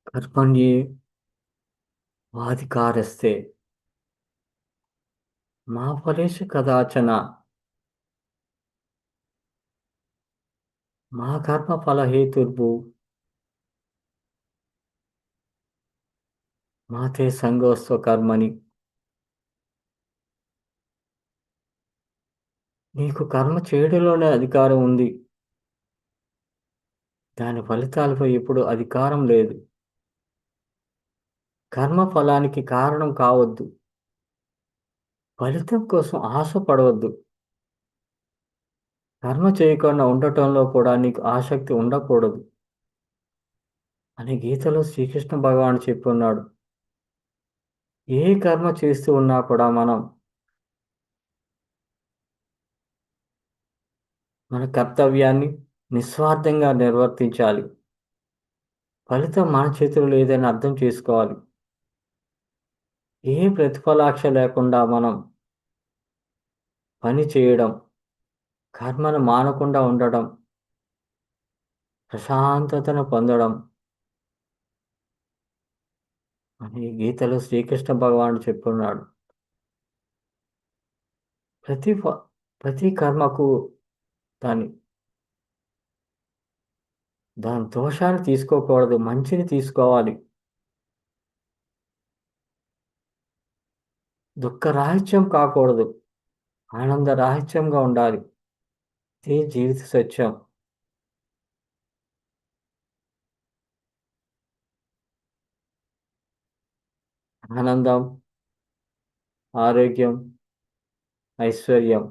కర్మణ్యే వాధికారస్తే మా ఫలేషు కదాచన మా కర్మ ఫలహేతుర్భు మాతే సంగోస్వ కర్మని. నీకు కర్మ చేయడంలోనే అధికారం ఉంది, దాని ఫలితాలపై ఎప్పుడు అధికారం లేదు. కర్మ ఫలానికి కారణం కావద్దు, ఫలితం కోసం ఆశపడవద్దు. కర్మ చేయకుండా ఉండటంలో కూడా నీకు ఆసక్తి ఉండకూడదు అని గీతలో శ్రీకృష్ణ భగవానుడు చెప్పున్నాడు. ఏ కర్మ చేస్తూ ఉన్నా కూడా మనం మన కర్తవ్యాన్ని నిస్వార్థంగా నిర్వర్తించాలి. ఫలితం మన చేతిలో లేదని అర్థం చేసుకోవాలి. ఏ ప్రతిఫలాక్ష లేకుండా మనం పని చేయడం, కర్మను మానకుండా ఉండడం, ప్రశాంతతను పొందడం అని గీతలో శ్రీకృష్ణ భగవానుడు చెప్పున్నాడు. ప్రతి ఫ ప్రతి కర్మకు దాని దాని దోషాన్ని తీసుకోకూడదు, మంచిని తీసుకోవాలి. దుఃఖ రాహిత్యం కాకూడదు, ఆనంద రాహిత్యంగా ఉండాలి. ఇది జీవిత సత్యం. ఆనందం, ఆరోగ్యం, ఐశ్వర్యం.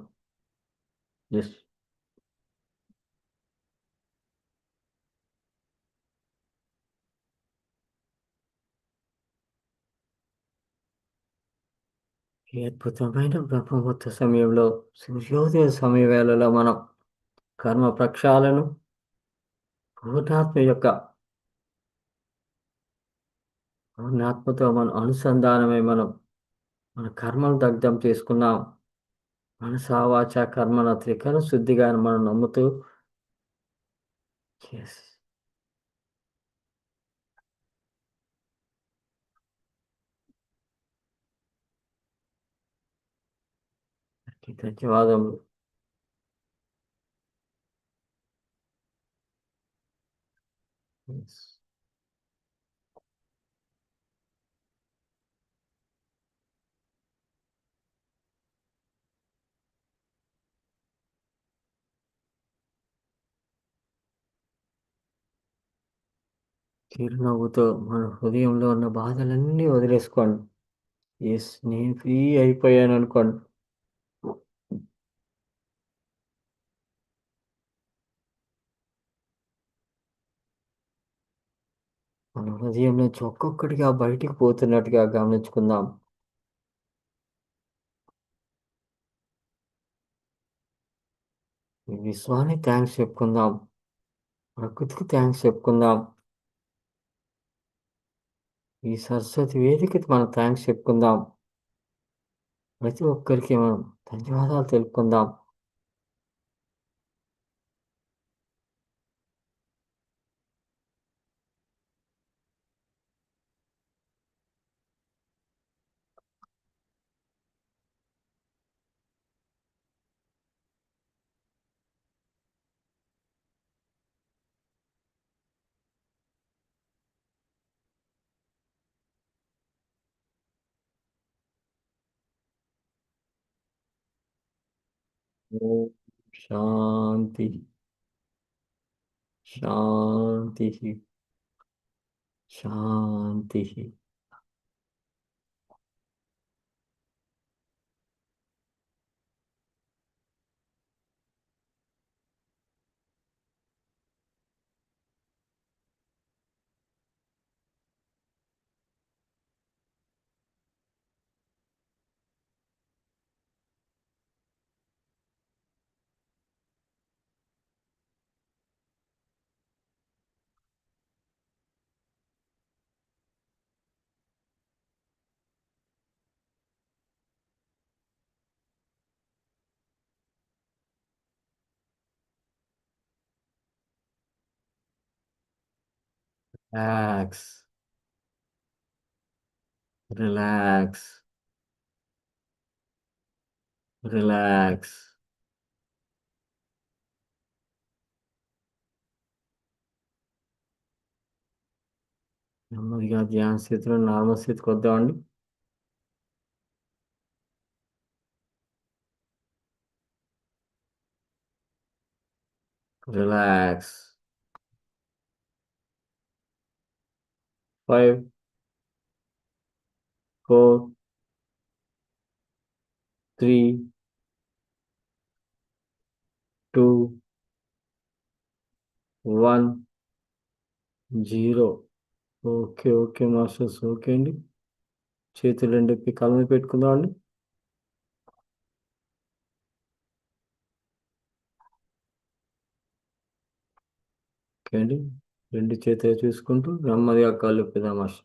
ఎస్. ఈ అద్భుతమైన బ్రహ్మముహూర్త సమయంలో, సూర్యోదయ సమయ వేళలో మనం కర్మ ప్రక్షాళన, పూర్ణాత్మ యొక్క పూర్ణాత్మతో మనం అనుసంధానమై మనం మన కర్మను దగ్ధం చేసుకున్నాం. మనసా వాచ కర్మణ త్రికరణ శుద్ధిగా మనం నమ్ముతూ, ఎస్, ధన్యవాదములు. ఎస్. చిరునవ్వుతో మన హృదయంలో ఉన్న బాధలన్నీ వదిలేసుకోండి. ఎస్, నేను ఫ్రీ అయిపోయాను అనుకోండి. మన హృదయం నుంచి ఒక్కొక్కటిగా బయటికి పోతున్నట్టుగా గమనించుకుందాం. ఈ విశ్వానికి థ్యాంక్స్ చెప్పుకుందాం. ప్రకృతికి థ్యాంక్స్ చెప్పుకుందాం. ఈ సరస్వతి వేదికకి మనం థ్యాంక్స్ చెప్పుకుందాం. ప్రతి ఒక్కరికి మనం ధన్యవాదాలు తెలుపుకుందాం. ఓం శాంతి, శాంతి, శాంతి. Relax, relax, relax. నెమ్మదిగా ధ్యాన స్థితిలో నార్మల్ స్థితికి వద్దామండి. Relax. 5, 4, 3, 2, 1, 0. Okay, okay masters, okay అండి. చేతులు రెండు కళ్ళ మీద పెట్టుకుందాం అండి. ఓకే అండి. రెండు చేతులు చూసుకుంటూ నెమ్మదిగా కళ్ళు ఇప్పుదాం master.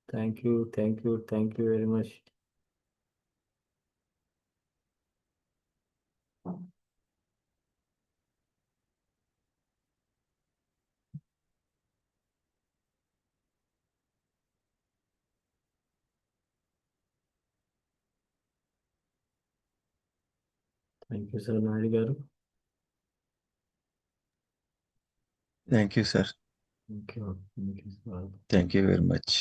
Thank you, thank you, thank you very much. Thank you sir Naidu గారు. Thank you sir. Thank you. Thank you. Thank you very much.